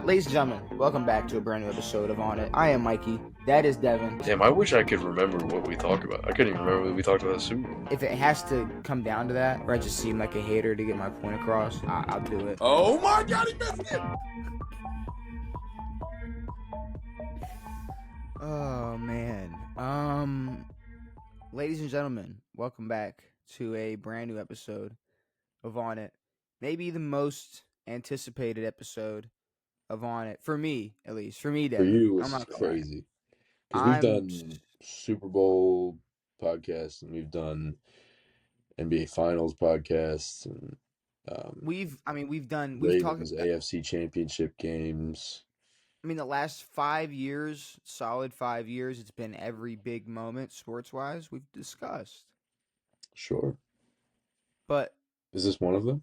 Ladies and gentlemen, welcome back to a brand new episode of On It. I am Mikey. That is Devin. Damn, I wish I could remember what we talked about. I couldn't even remember what we talked about the Super Bowl. If it has to come down to that, or I just seem like a hater to get my point across, I'll do it. Oh my God, he missed it! Oh man. Ladies and gentlemen, welcome back to a brand new episode of On It. Maybe the most anticipated episode of On It for me, at least for me. Devin. For you, I'm it's not gonna lie. crazy because we've done Super Bowl podcasts and we've done NBA Finals podcasts and we've done Ravens AFC Championship games. I mean, the last 5 years, solid 5 years, it's been every big moment sports-wise we've discussed. Sure. But is this one of them?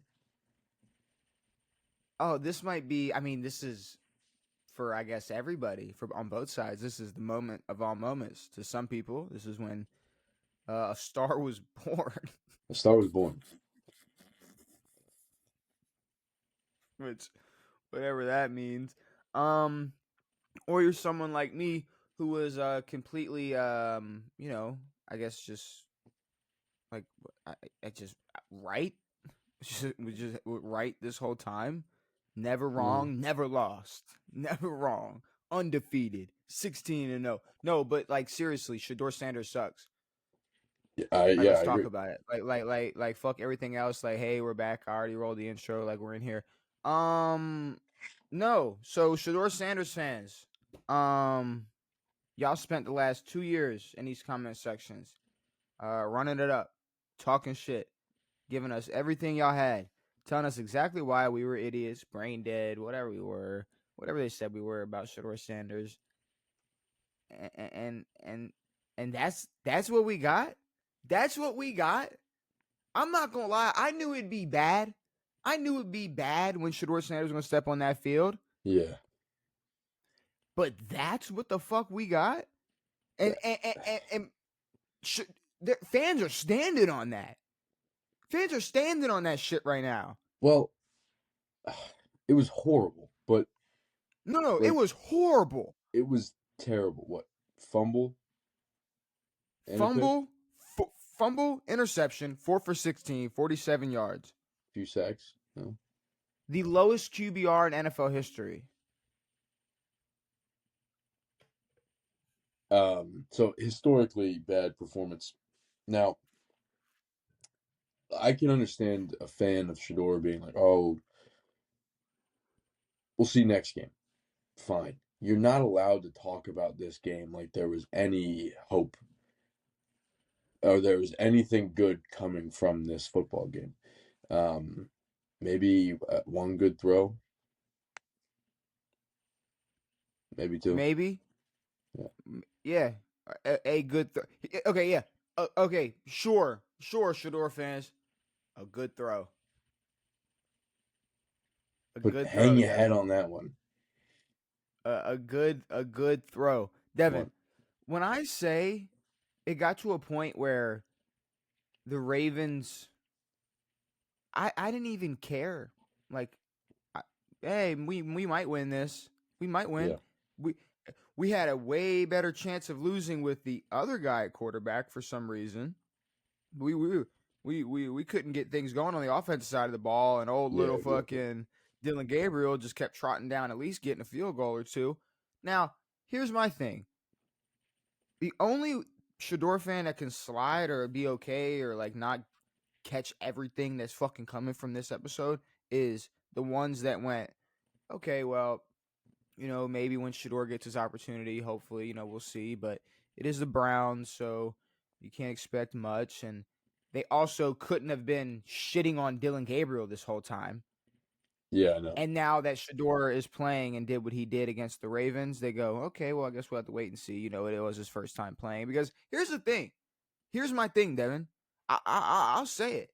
Oh, this might be. I mean, this is for, I guess, everybody on both sides. This is the moment of all moments. To some people, this is when a star was born. A star was born. Which, whatever that means. Or you're someone like me who was completely, I guess just like I just right, was just right this whole time. Never wrong, never lost, never wrong, undefeated, 16-0. No, but like seriously, Shedeur Sanders sucks. Let's talk about it. Like fuck everything else. Like, hey, we're back. I already rolled the intro. Like, we're in here. No. So Shedeur Sanders fans, y'all spent the last 2 years in these comment sections, running it up, talking shit, giving us everything y'all had, telling us exactly why we were idiots, brain dead, whatever we were, whatever they said we were about Shedeur Sanders. And that's what we got. That's what we got. I'm not gonna lie. I knew it'd be bad. I knew it'd be bad when Shedeur Sanders was gonna step on that field. Yeah. But that's what the fuck we got. And fans are standing on that. Fans are standing on that shit right now. Well, it was horrible, but no, like, it was horrible. It was terrible. What? Fumble, interception, 4 for 16, 47 yards. Few sacks. No. The lowest QBR in NFL history. So historically bad performance. Now, I can understand a fan of Shedeur being like, "Oh, we'll see next game." Fine. You're not allowed to talk about this game like there was any hope or there was anything good coming from this football game. Maybe one good throw. Maybe two. Maybe. Yeah. A good throw. Okay, yeah. Okay, sure, Shedeur fans. A good throw. Hang your head on that one. A good throw. Devin, when I say it got to a point where the Ravens, I didn't even care. Like, hey, we might win this. We might win. Yeah. We had a way better chance of losing with the other guy at quarterback for some reason. We couldn't get things going on the offensive side of the ball, and little fucking Dylan Gabriel just kept trotting down, at least getting a field goal or two. Now, here's my thing. The only Shedeur fan that can slide or be okay or like not catch everything that's fucking coming from this episode is the ones that went, okay, well, maybe when Shedeur gets his opportunity, hopefully, we'll see. But it is the Browns, so you can't expect much. And they also couldn't have been shitting on Dylan Gabriel this whole time. Yeah, I know. And now that Shedeur is playing and did what he did against the Ravens, they go, okay, well, I guess we'll have to wait and see. It was his first time playing. Because here's the thing. Here's my thing, Devin. I'll say it.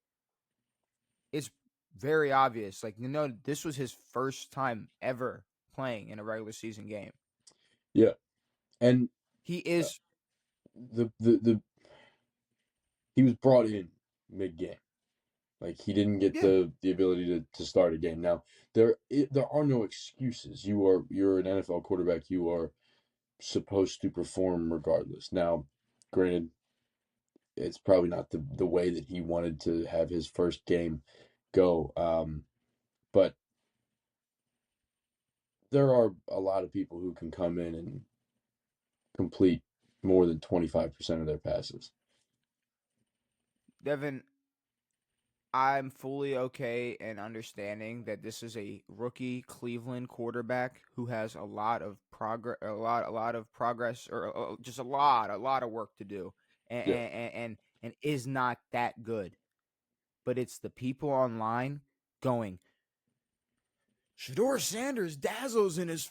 It's very obvious. Like, this was his first time ever playing in a regular season game. Yeah. And he is he was brought in mid-game. Like he didn't get Yeah. the ability to start a game. Now there are no excuses. You're an NFL quarterback. You are supposed to perform regardless. Now, granted, it's probably not the way that he wanted to have his first game go. But there are a lot of people who can come in and complete more than 25% of their passes. Devin, I'm fully okay and understanding that this is a rookie Cleveland quarterback who has a lot of progress, a lot of progress, or just a lot of work to do, and Yeah. and is not that good. But it's the people online going, Shedeur Sanders dazzles in his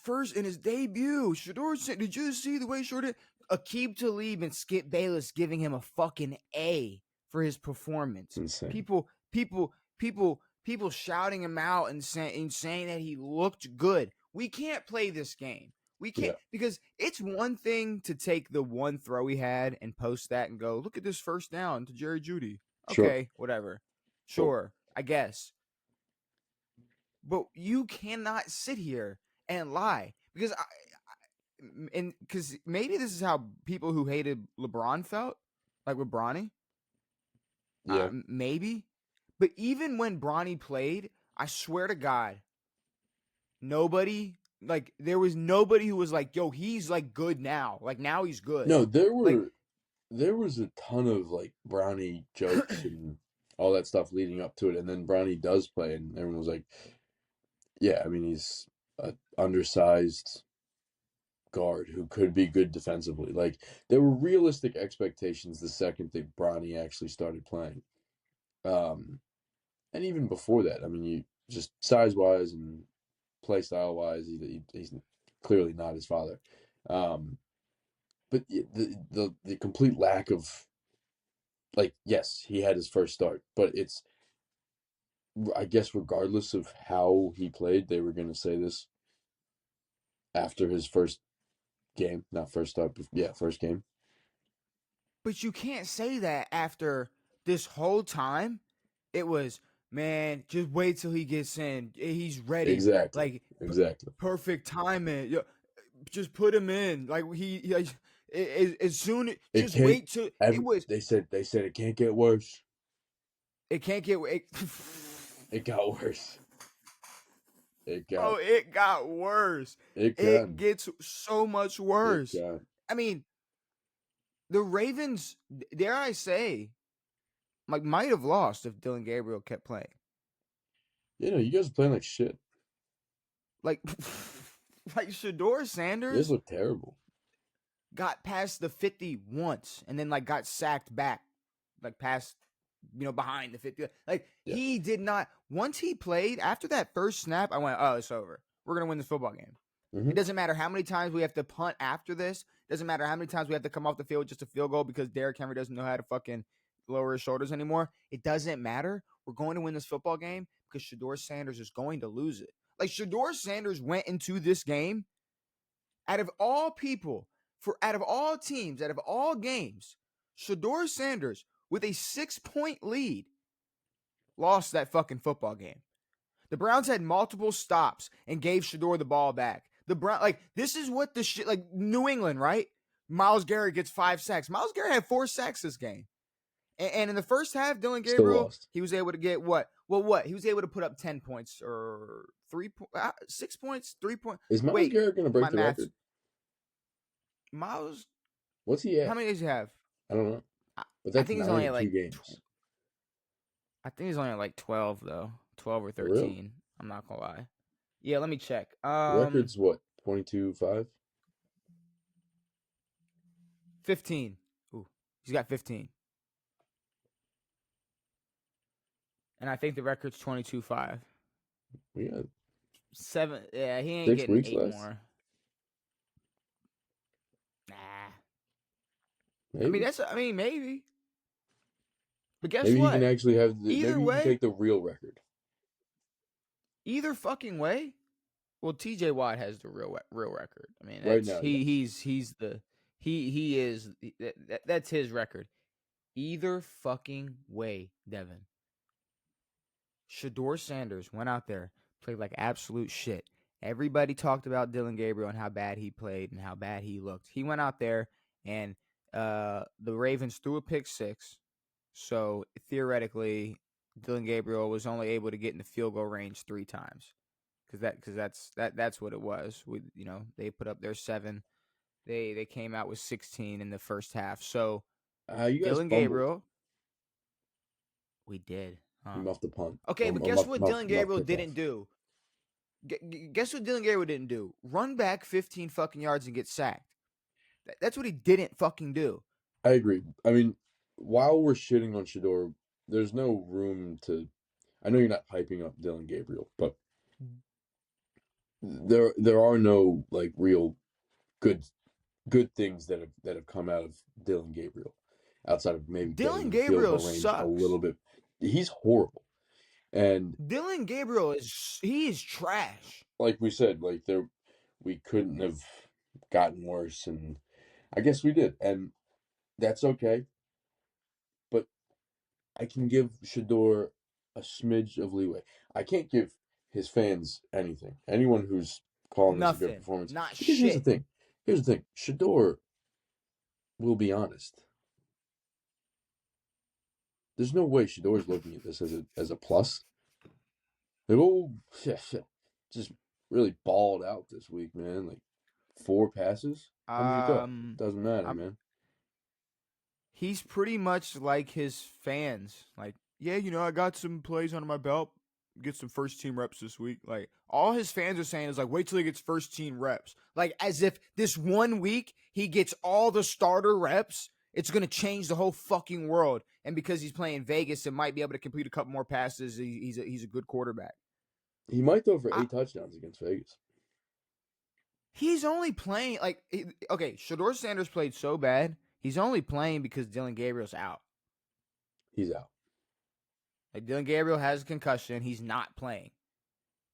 debut. Did you see the way short Aqib Talib and Skip Bayless giving him a fucking A for his performance? Insane. People shouting him out and saying that he looked good. We can't play this game. We can't, because it's one thing to take the one throw he had and post that and go, look at this first down to Jerry Jeudy. Sure. Okay, whatever. Sure, I guess. But you cannot sit here and lie, because because maybe this is how people who hated LeBron felt, like with Bronny. Yeah. Maybe. But even when Bronny played, I swear to God, there was nobody who was like, yo, he's like good now. Like now he's good. No, Like, there was a ton of like Brownie jokes and all that stuff leading up to it, and then Brownie does play, and everyone was like, "Yeah, I mean he's an undersized guard who could be good defensively." Like there were realistic expectations the second that Brownie actually started playing, and even before that, I mean, you just size wise and play style wise, he's clearly not his father. But the complete lack of, like, yes, he had his first start, but it's, I guess, regardless of how he played, they were going to say this after his first game, not first start, but yeah, first game. but you can't say that after this whole time. It was, man, just wait till he gets in. He's ready. Exactly. Like, Exactly. perfect timing. Just put him in. Like as soon, It just can't. wait till it was. They said it can't get worse. It can't get. It got worse. It got. Oh, it got worse. It It can. gets so much It worse. can. I mean, the Ravens, dare I say, like might have lost if Dylan Gabriel kept playing. You know, you guys are playing like shit. Like, like Shedeur You guys Sanders look terrible. got past the 50 once and then like got sacked back, like past, behind the 50. Like Yeah. he did not. Once he played after that first snap, I went, oh, it's over. We're gonna win this football game. Mhm. It doesn't matter how many times we have to punt after this. Doesn't matter how many times we have to come off the field just a field goal because Derrick Henry doesn't know how to fucking lower his shoulders anymore. It doesn't matter. We're going to win this football game because Shedeur Sanders is going to lose it. Like Shedeur Sanders went into this game, out of all people, out of all teams, out of all games, Shedeur Sanders with a 6-point lead lost that fucking football game. The Browns had multiple stops and gave Shedeur the ball back. This is what the shit, like New England, right? Myles Garrett gets 5 sacks. Myles Garrett had 4 sacks this game. And in the first half, Dylan Still Gabriel, lost. he was able to get what? Well, what? He was able to put up 10 points or 6 points, 3 points. Is Myles Garrett going to break the record? Myles, What's he at? how many does he have? I don't know. But I that's think he's 9 only in at 2 like games. I think he's only at like 12 though. 12 or For real? 13. I'm not gonna lie. Yeah, let me check. The record's what? 22-5? 15. Ooh, he's got 15. And I think the record's 22-5. We got 7. Yeah, he ain't 6 getting weeks 8 left. more. Nah. Maybe. I mean, maybe. But guess Maybe what? he can actually have Either maybe he way, can take the real record. either fucking way. Well, TJ Watt has the real record. I mean, Right that's now, he is that's his record. Either fucking way, Devin. Shedeur Sanders went out there, played like absolute shit. Everybody talked about Dylan Gabriel and how bad he played and how bad he looked. He went out there and the Ravens threw a pick six. So theoretically, Dylan Gabriel was only able to get in the field goal range 3 times. That's what it was. They put up their 7. They came out with 16 in the first half. So You guys Dylan fumbled. Gabriel, we did. You muffed the punt. Okay, Or but guess what muffed Dylan Gabriel kickoff. didn't do? Guess what Dylan Gabriel didn't do? Run back 15 fucking yards and get sacked. That's what he didn't fucking do. I agree. I mean, while we're shitting on Shedeur, there's no room to. I know you're not hyping up Dylan Gabriel, but there are no like real good things that have come out of Dylan Gabriel, outside of maybe getting Dylan in the field Gabriel goal range sucks. a little bit. He's horrible, and Dylan Gabriel is trash. like we said, we couldn't have gotten worse, and I guess we did, and that's okay. But I can give Shedeur a smidge of leeway. I can't give his fans anything. Anyone who's calling this a good performance. Not because shit. Here's the thing. Shedeur will be honest. There's no way Shedeur's looking at this as a plus. Like, oh, shit. Just really balled out this week, man. Like 4 passes. How many you got? Doesn't matter, man. He's pretty much like his fans. Like, yeah, I got some plays under my belt. Get some first team reps this week. Like, all his fans are saying is like, wait till he gets first team reps. Like, as if this one week he gets all the starter reps, it's gonna change the whole fucking world. And because he's playing Vegas and might be able to complete a couple more passes, he's a good quarterback. He might throw for 8 touchdowns against Vegas. He's only playing okay. Shedeur Sanders played so bad. He's only playing because Dylan Gabriel's out. He's out. Like, Dylan Gabriel has a concussion. He's not playing.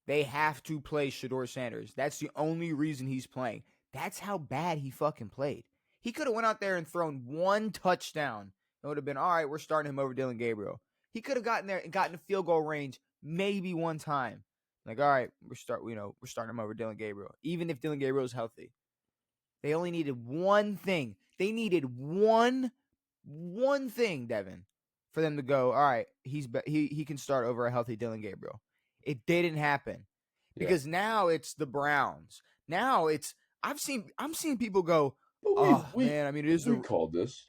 They have to play Shedeur Sanders. That's the only reason he's playing. That's how bad he fucking played. He could have went out there and thrown 1 touchdown. It would have been, all right, we're starting him over Dylan Gabriel. He could have gotten there and gotten a field goal range maybe 1 time. Like, all right, we're starting him over Dylan Gabriel. Even if Dylan Gabriel is healthy. They only needed one thing. They needed one thing, Devin, for them to go, all right, he can start over a healthy Dylan Gabriel. It didn't happen. Because now it's the Browns. Now it's I'm seeing people go, man, I mean, it is we called this.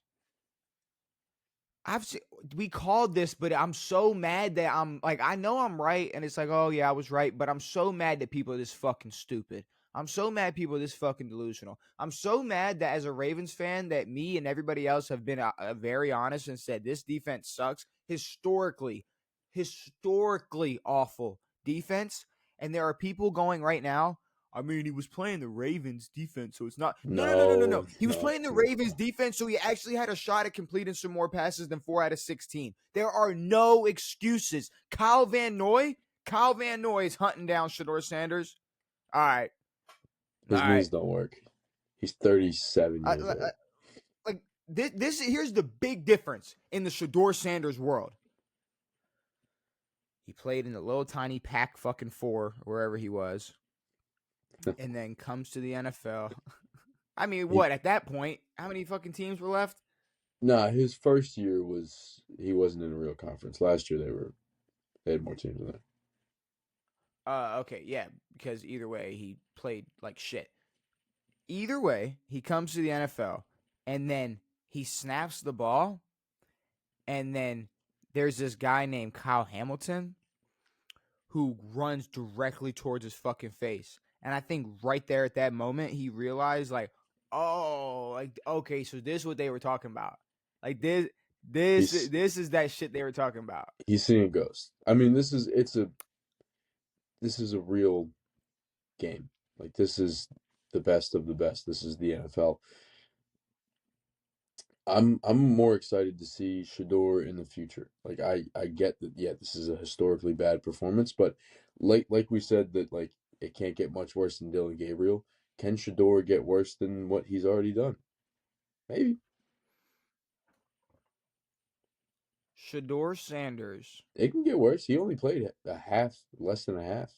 We called this, but I'm so mad that I'm like, I know I'm right, and it's like, oh yeah, I was right, but I'm so mad that people are this fucking stupid. I'm so mad people are this fucking delusional. I'm so mad that as a Ravens fan that me and everybody else have been very honest and said this defense sucks. Historically awful defense. And there are people going right now, I mean, he was playing the Ravens defense, so it's not. No. He was playing the Ravens defense, so he actually had a shot at completing some more passes than 4 out of 16. There are no excuses. Kyle Van Noy is hunting down Shedeur Sanders. All right. His knees don't work. He's 37 years old. Like this, here's the big difference in the Shedeur Sanders world. He played in the little tiny Pac fucking 4, wherever he was, and then comes to the NFL. I mean, what at that point? How many fucking teams were left? Nah, his first year he wasn't in a real conference. Last year they had more teams than that. Okay, yeah, because either way, he played like shit. Either way, he comes to the NFL, and then he snaps the ball, and then there's this guy named Kyle Hamilton who runs directly towards his fucking face. And I think right there at that moment, he realized, like, oh, like, okay, so this is what they were talking about. Like, this is that shit they were talking about. He's seeing a ghost. I mean, this is a real game. Like, this is the best of the best. This is the NFL. I'm more excited to see Shedeur in the future. Like, I get that, yeah, this is a historically bad performance, but like we said that, like, it can't get much worse than Dylan Gabriel. Can Shedeur get worse than what he's already done? Maybe. Shedeur Sanders. It can get worse. He only played a half, less than a half.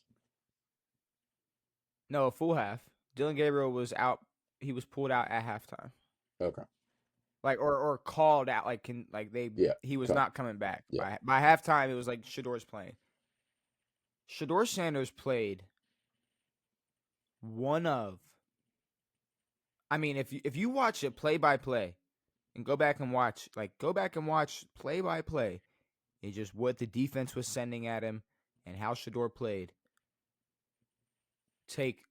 No, a full half. Dylan Gabriel was out. He was pulled out at halftime. Okay. Like or called out. Yeah. He was Cut. not coming back. Yeah. By halftime, it was like Shedeur's playing. Shedeur Sanders played one of. I mean, if you watch it play by play, and go back and watch play by play, it's just what the defense was sending at him and how Shedeur played. Take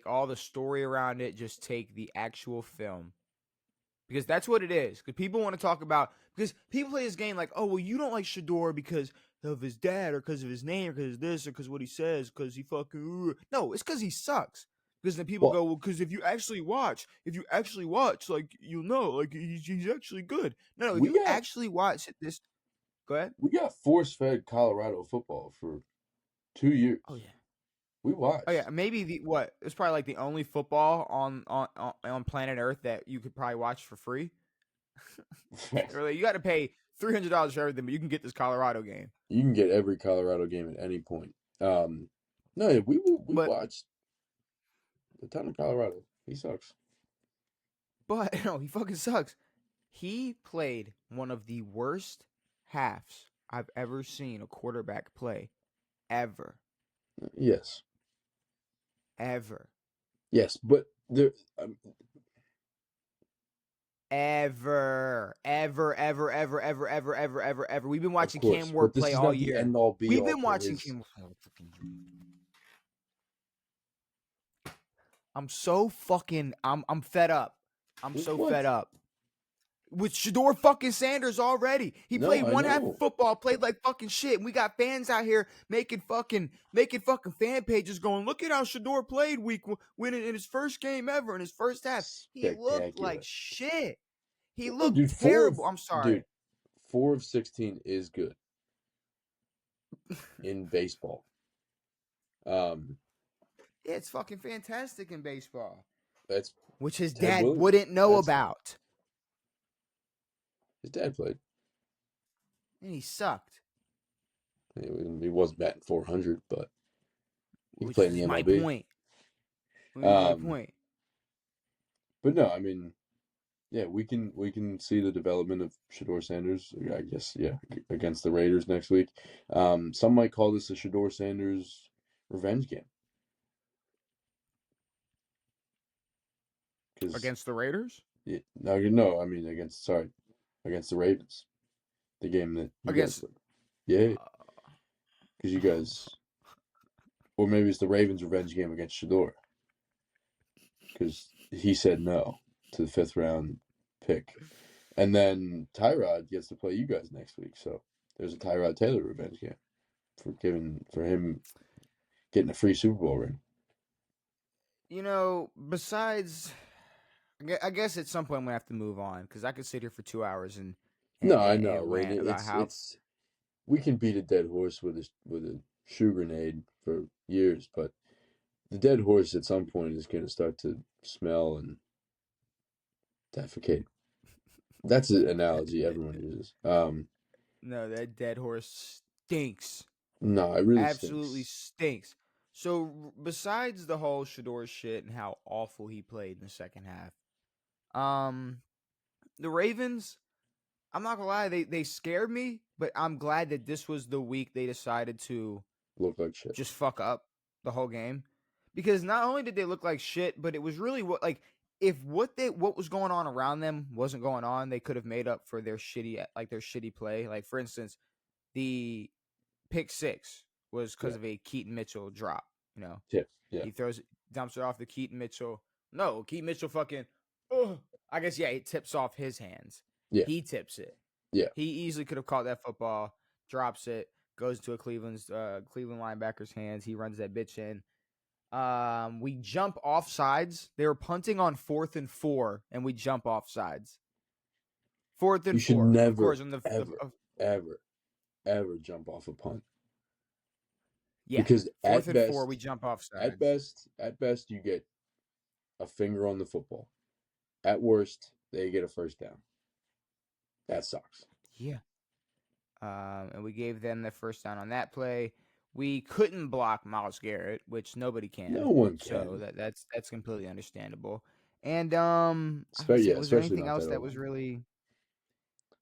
all the story around it, just take the actual film. Because that's what it is. Because people want to talk about, because people play this game like, oh, well, you don't like Shedeur because of his dad or because of his name or because of this or because what he says, because he fucking. No, it's because he sucks. Because then people go, well, because if you actually watch, like, you'll know, like, he's actually good. No, if you actually watch this. Go ahead. We got force-fed Colorado football for 2 years. Oh, yeah. We watched. Oh, yeah. Maybe it's probably like the only football on planet Earth that you could probably watch for free. Really, you got to pay $300 for everything, but you can get this Colorado game. You can get every Colorado game at any point. No, we watched a ton of Colorado. He sucks. But no, he fucking sucks. He played one of the worst halves I've ever seen a quarterback play, ever. Yes. Ever. Yes, but there. Ever. We've been watching Cam Ward play all year. We've been watching Cam Ward. I'm so fucking. I'm fed up. I'm so fed up with Shedeur fucking Sanders already. He played one half of football, played like fucking shit, and we got fans out here making fucking fan pages going, look at how Shedeur played winning in his first game ever in his first half. He looked like shit. He looked terrible. I'm sorry. Dude, 4 of 16 is good in baseball. Yeah, it's fucking fantastic in baseball. That's which his dad wouldn't know about. His dad played. And he sucked. He wasn't batting 400, but he played in the MLB. My point. My point. But no, I mean, yeah, we can see the development of Shedeur Sanders, I guess, against the Raiders next week. Some might call this a Shedeur Sanders revenge game. Against the Raiders? Yeah, no, I mean against the Ravens. The game that you guys played. Yeah. Because you guys, or maybe it's the Ravens' revenge game against Shedeur. Because he said no to the 5th round pick. And then Tyrod gets to play you guys next week. So there's a Tyrod Taylor revenge game for him getting a free Super Bowl ring. You know, besides, I guess at some point I'm gonna have to move on because I could sit here for 2 hours and I know. rant about how we can beat a dead horse with a shoe grenade for years, but the dead horse at some point is going to start to smell and defecate. That's an analogy everyone uses. No, that dead horse stinks. No, it really absolutely stinks. So besides the whole Shedeur shit and how awful he played in the second half, the Ravens, I'm not gonna lie, they scared me, but I'm glad that this was the week they decided to look like shit. Just fuck up the whole game. Because not only did they look like shit, but it was really what was going on around them wasn't going on, they could have made up for their shitty play. Like, for instance, the pick 6 was because of a Keaton Mitchell drop, you know. Yeah. He dumps it off to Keaton Mitchell. No, Keaton Mitchell fucking I guess it tips off his hands. Yeah. He tips it. Yeah. He easily could have caught that football, drops it, goes to a Cleveland linebacker's hands. He runs that bitch in. We jump off sides. They were punting on 4th and 4, and we jump off sides. 4th and 4. You should never, of course, ever jump off a punt. Yeah, because 4th and 4, we jump off sides. At best, you get a finger on the football. At worst, they get a first down. That sucks. Yeah. and we gave them the first down on that play. We couldn't block Myles Garrett, which nobody No can. one So can. that's completely understandable. And I would say, Yeah, was there especially anything not else that that was old. really?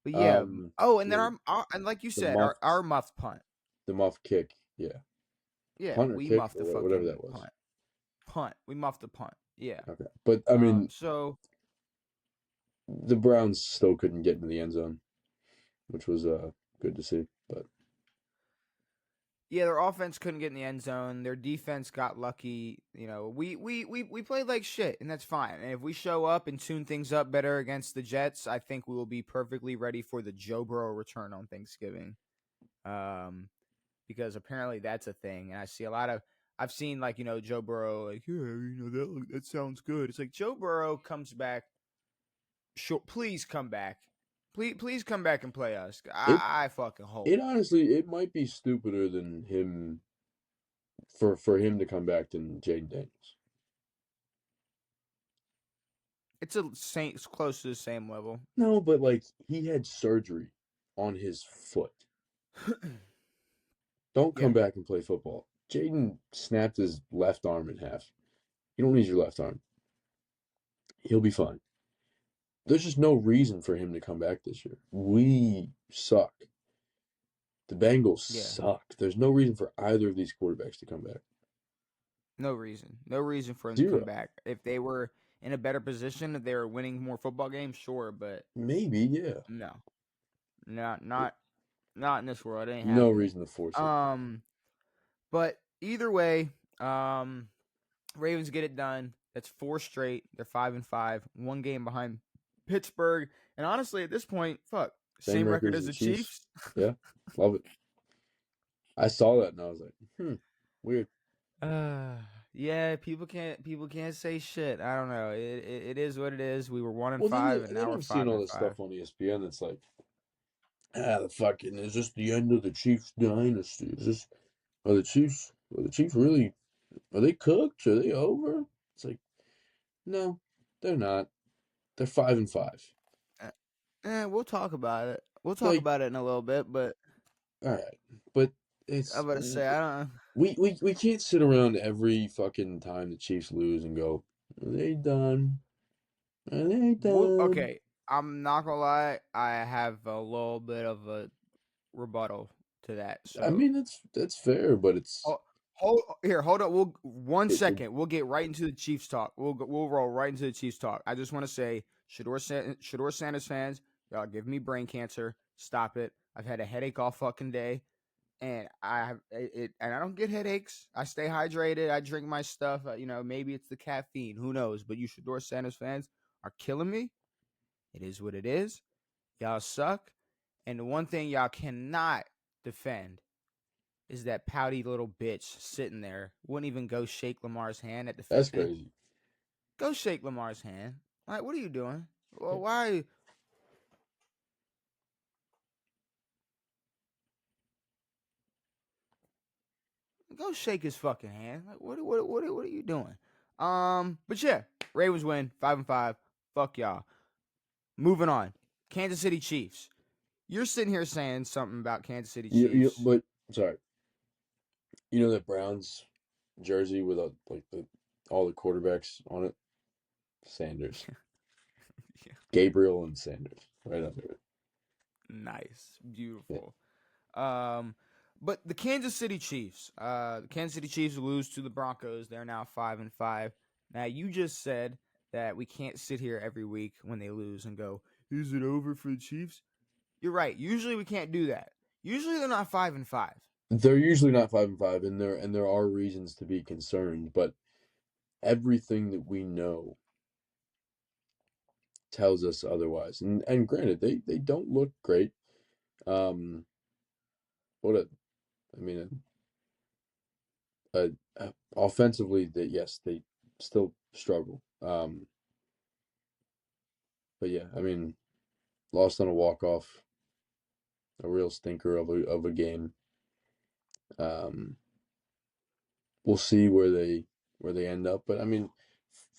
But yeah. Oh, and then The our and like you the said, our muffed muffed punt. the muff kick, yeah, Yeah, punt or we kick muffed the or whatever fucking that was. punt. Punt. We muffed the punt. Yeah. Okay, but I mean, So the Browns still couldn't get into the end zone, which was good to see. But yeah, their offense couldn't get in the end zone. Their defense got lucky. You know, we played like shit, and that's fine. And if we show up and tune things up better against the Jets, I think we will be perfectly ready for the Joe Burrow return on Thanksgiving. Because apparently that's a thing, and I see a lot of. I've seen like Joe Burrow like that sounds good. It's like Joe Burrow comes back. Sure, please come back. Please come back and play us. it I fucking hope. it honestly it might be stupider than him for him to come back than Jaden Daniels. It's close to the same level. No, but like he had surgery on his foot. Don't Yeah. come back and play football. Jaden snapped his left arm in half. You don't need your left arm. He'll be fine. There's just no reason for him to come back this year. We suck. The Bengals Yeah. suck. There's no reason for either of these quarterbacks to come back. No reason. No reason for them to come Zero. back. If they were in a better position, if they were winning more football games, sure, but Maybe, yeah. no. Not in this world. It ain't No happening. reason to force it. But either way, Ravens get it done. That's 4 straight. They're 5-5, 1 game behind Pittsburgh. And honestly, at this point, same record as the Chiefs. Yeah, love it. I saw that and I was like, weird. Yeah, people can't say shit. I don't know. It is what it is. We were 1-5, and Then now we're I'm seeing all 5-5. this stuff on ESPN that's like, is this the end of the Chiefs dynasty? Are the Chiefs really, are they cooked? Are they over? It's like, no, they're not. They're 5-5. We'll talk about it. We'll talk Like, about it in a little bit, but all right, but it's I'm about to say I don't. we can't sit around every fucking time the Chiefs lose and go, are they done? Are they done? Okay, I'm not gonna lie. I have a little bit of a rebuttal to that. I So mean, that's fair, but it's hold up. We'll one it, second. We'll get right into the Chiefs talk. We'll roll right into the Chiefs talk. I just want to say, Shedeur Sanders fans, y'all give me brain cancer. Stop it. I've had a headache all fucking day, and and I don't get headaches. I stay hydrated. I drink my stuff. Maybe it's the caffeine. Who knows? But you Shedeur Sanders fans are killing me. It is what it is. Y'all suck. And the one thing y'all cannot defend is that pouty little bitch sitting there. Wouldn't even go shake Lamar's hand at the that's 50. crazy. Go shake Lamar's hand. Like, what are you doing? Well, why? Go shake his fucking hand. Like, what are you doing? But yeah, Ravens win 5-5. Fuck y'all. Moving on. Kansas City Chiefs. You're sitting here saying something about Kansas City Chiefs. But sorry, you know that Browns jersey with all the quarterbacks on it, Sanders, Yeah. Gabriel, and Sanders right under it. Nice, Yeah. beautiful. But the Kansas City Chiefs, lose to the Broncos. They're now 5-5. Now you just said that we can't sit here every week when they lose and go, "Is it over for the Chiefs?" You're right. Usually we can't do that. Usually they're not 5-5. They're usually not 5-5, and there are reasons to be concerned, but everything that we know tells us otherwise. And granted, they don't look great. What a, I mean, offensively, yes, they still struggle. But yeah, I mean, lost on a walk off, a real stinker of a game. We'll see where they end up, but I mean,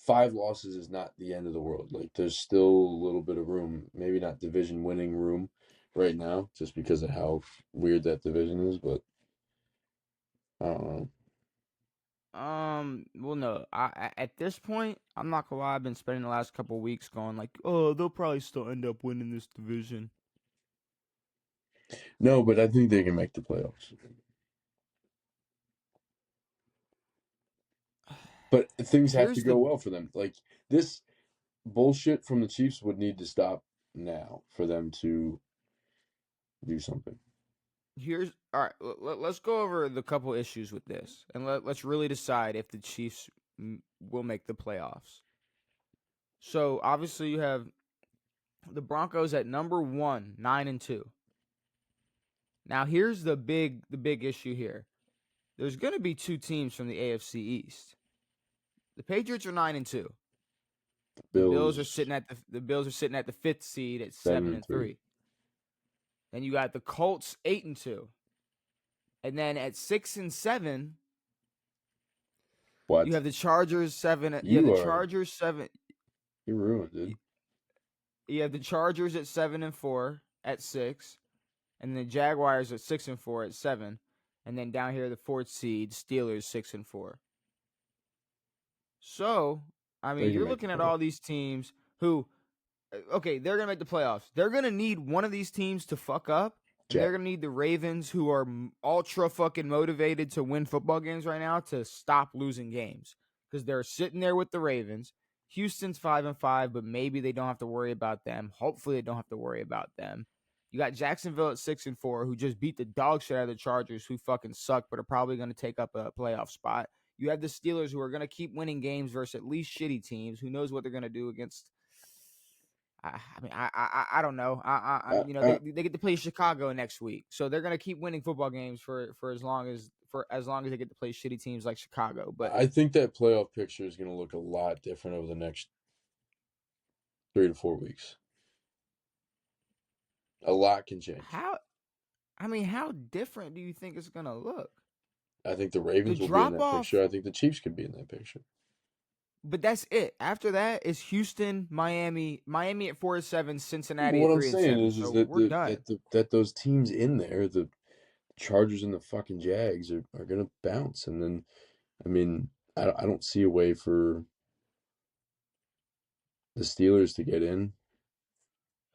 5 losses is not the end of the world. Like, there's still a little bit of room, maybe not division winning room, right now, just because of how weird that division is. But I don't know. Well, no. At this point, I'm not gonna lie. I've been spending the last couple of weeks going like, oh, they'll probably still end up winning this division. No, but I think they can make the playoffs. But things have to Here's go the well for them. Like this bullshit from the Chiefs would need to stop now for them to do something. here's all right. Let's go over the couple issues with this, and let's really decide if the Chiefs will make the playoffs. So obviously, you have the Broncos at number 1, 9-2. Now here's the big issue here. There's going to be two teams from the AFC East. The Patriots are 9-2. The Bills are Bills sitting at the Bills are sitting at the 5th seed at 7-3. 7-3. Then you got the Colts 8-2. And then at 6-7, What? you have the Chargers 7. You have You the are Chargers 7. you're ruined, dude. You have the Chargers at 7-4 at 6, and the Jaguars at 6-4 at 7, and then down here the 4th seed Steelers 6-4. So, I mean, They can you're make the looking at playoffs. all these teams who, okay, they're gonna make the playoffs. They're gonna need one of these teams to fuck up, and they're Jack. gonna need the Ravens, who are ultra fucking motivated to win football games right now, to stop losing games because they're sitting there with the Ravens. Houston's 5-5, but maybe they don't have to worry about them. Hopefully, they don't have to worry about them. You got Jacksonville at 6-4, who just beat the dog shit out of the Chargers, who fucking suck, but are probably going to take up a playoff spot. You have the Steelers, who are going to keep winning games versus at least shitty teams. Who knows what they're going to do against? I don't know. Uh, You know, uh, they get to play Chicago next week, so they're going to keep winning football games for as long as they get to play shitty teams like Chicago. But I think that playoff picture is going to look a lot different over the next 3 to 4 weeks. A lot can change. how different do you think it's going to look? I think the The Ravens will be in drop that off. picture. I think the Chiefs could be in that picture. But that's it. After that is Houston, Miami at 4-7, But Cincinnati what at I'm three and saying seven. is So that we're done. that those teams in there, the Chargers and the fucking Jags are going to bounce. And then, I mean, I don't see a way for the Steelers to get in.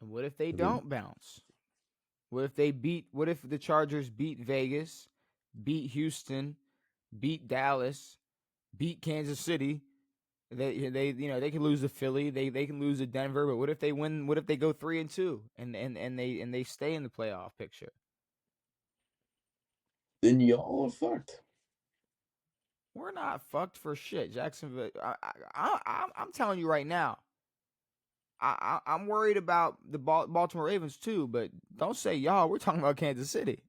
And what if they I mean, don't bounce? What if the Chargers beat Vegas, beat Houston, beat Dallas, beat Kansas City? They can lose to Philly, they can lose to Denver, but what if they win? What if they go 3-2 and they stay in the playoff picture? then y'all are fucked. We're not fucked for shit. Jacksonville. I'm telling you right now. I'm worried about the Baltimore Ravens too, but don't say y'all. We're talking about Kansas City.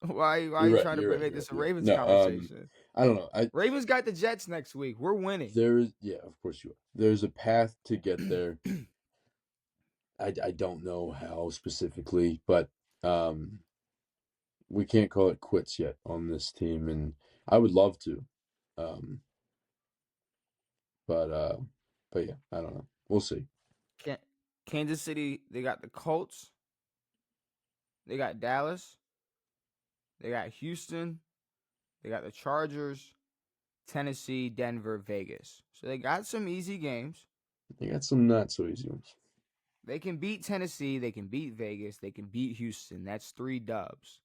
Why are You're you right. trying to You're right. make You're this right. a You're right. Ravens No, conversation? I don't know. Ravens got the Jets next week. We're winning. There is, yeah, of course you are. There's a path to get there. I don't know how specifically, but we can't call it quits yet on this team, and I would love to, um, but yeah, I don't know. We'll see. Kansas City, they got the Colts, they got Dallas, they got Houston, they got the Chargers, Tennessee, Denver, Vegas. So they got some easy games. They got some not so easy ones. They can beat Tennessee, they can beat Vegas, they can beat Houston. That's 3 dubs.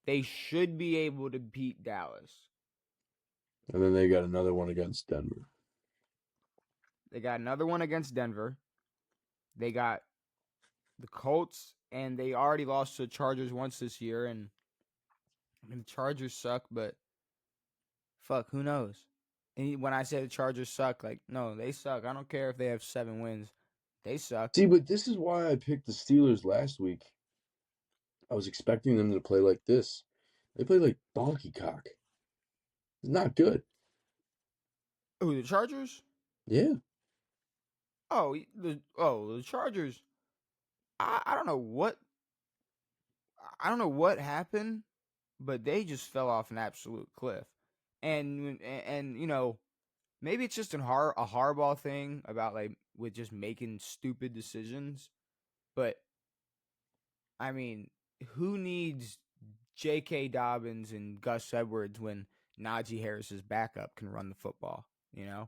They should be able to beat Dallas. And then they got another one against Denver. They got another one against Denver. They got the Colts, and they already lost to the Chargers once this year. And I mean, the Chargers suck, but fuck, who knows? And when I say the Chargers suck, like, no, they suck. I don't care if they have 7 wins. They suck. See, but this is why I picked the Steelers last week. I was expecting them to play like this. They play like donkey cock. It's not good. Oh, the Chargers? Yeah. The Chargers. I don't know what happened, but they just fell off an absolute cliff. And you know, maybe it's just a hardball thing about like with just making stupid decisions, but I mean, who needs J.K. Dobbins and Gus Edwards when Najee Harris's backup can run the football? Yeah.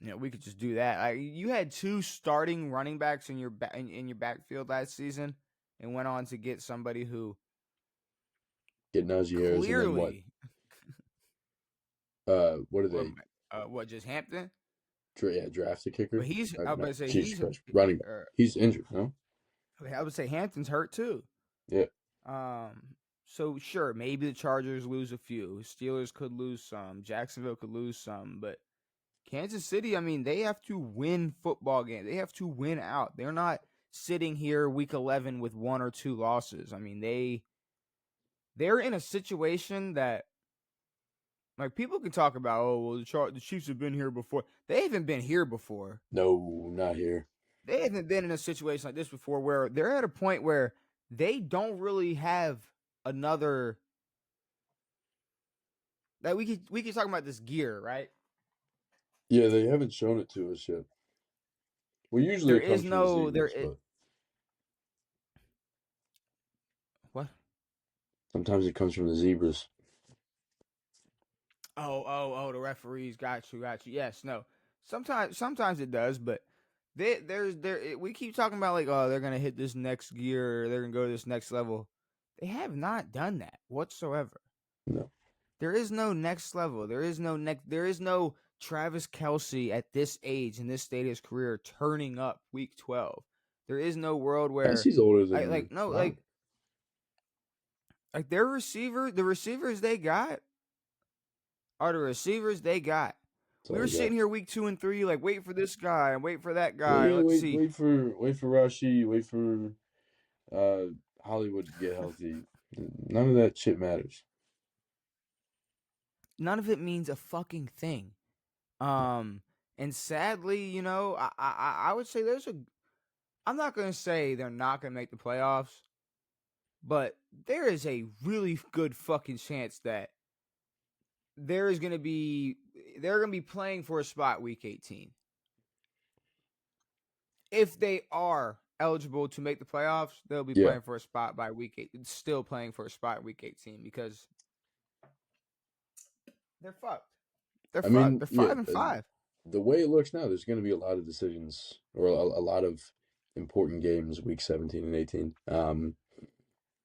We could just do that. You had 2 starting running backs in your in your backfield last season, and went on to get somebody who Get Najee Harris and then what? clearly, What are they? what, just Hampton? Draft a kicker. But he's, I was about to say Jesus he's, Christ, running back. He's injured, no? I would say Hampton's hurt too. Yeah. So sure, maybe the Chargers lose a few. Steelers could lose some. Jacksonville could lose some, but Kansas City, I mean, they have to win football games. They have to win out. They're not sitting here week 11 with 1 or 2 losses. I mean, they're in a situation that, like, people can talk about, oh, well, the Chiefs have been here before. They haven't been here before. No, not here. They haven't been in a situation like this before where they're at a point where they don't really have another, like, we could talk about this gear, right? Yeah, they haven't shown it to us yet. Well, usually There it comes is from no the Zebras, but what? sometimes it comes from the Zebras. The referees got you. Yes, no. Sometimes it does, but we keep talking about, like, oh, they're gonna hit this next gear, or they're gonna go to this next level. They have not done that whatsoever. No. There is no next level. There is no Travis Kelce at this age in this state of his career turning up week 12. There is no world where He's older than the receivers they got are the receivers they got. We were sitting here week 2 and 3, like, wait for this guy and wait for that guy. Yeah, Let's see. Wait for Rashi, wait for Hollywood to get healthy. None of that shit matters. None of it means a fucking thing. And sadly, I would say I'm not going to say they're not going to make the playoffs, but there is a really good fucking chance that they're going to be playing for a spot week 18. If they are eligible to make the playoffs, they'll be playing for a spot by week 8. Still playing for a spot week 18 because they're fucked. They're fucked. They're 5-5. The way it looks now, there's going to be a lot of decisions or a lot of important games week 17 and 18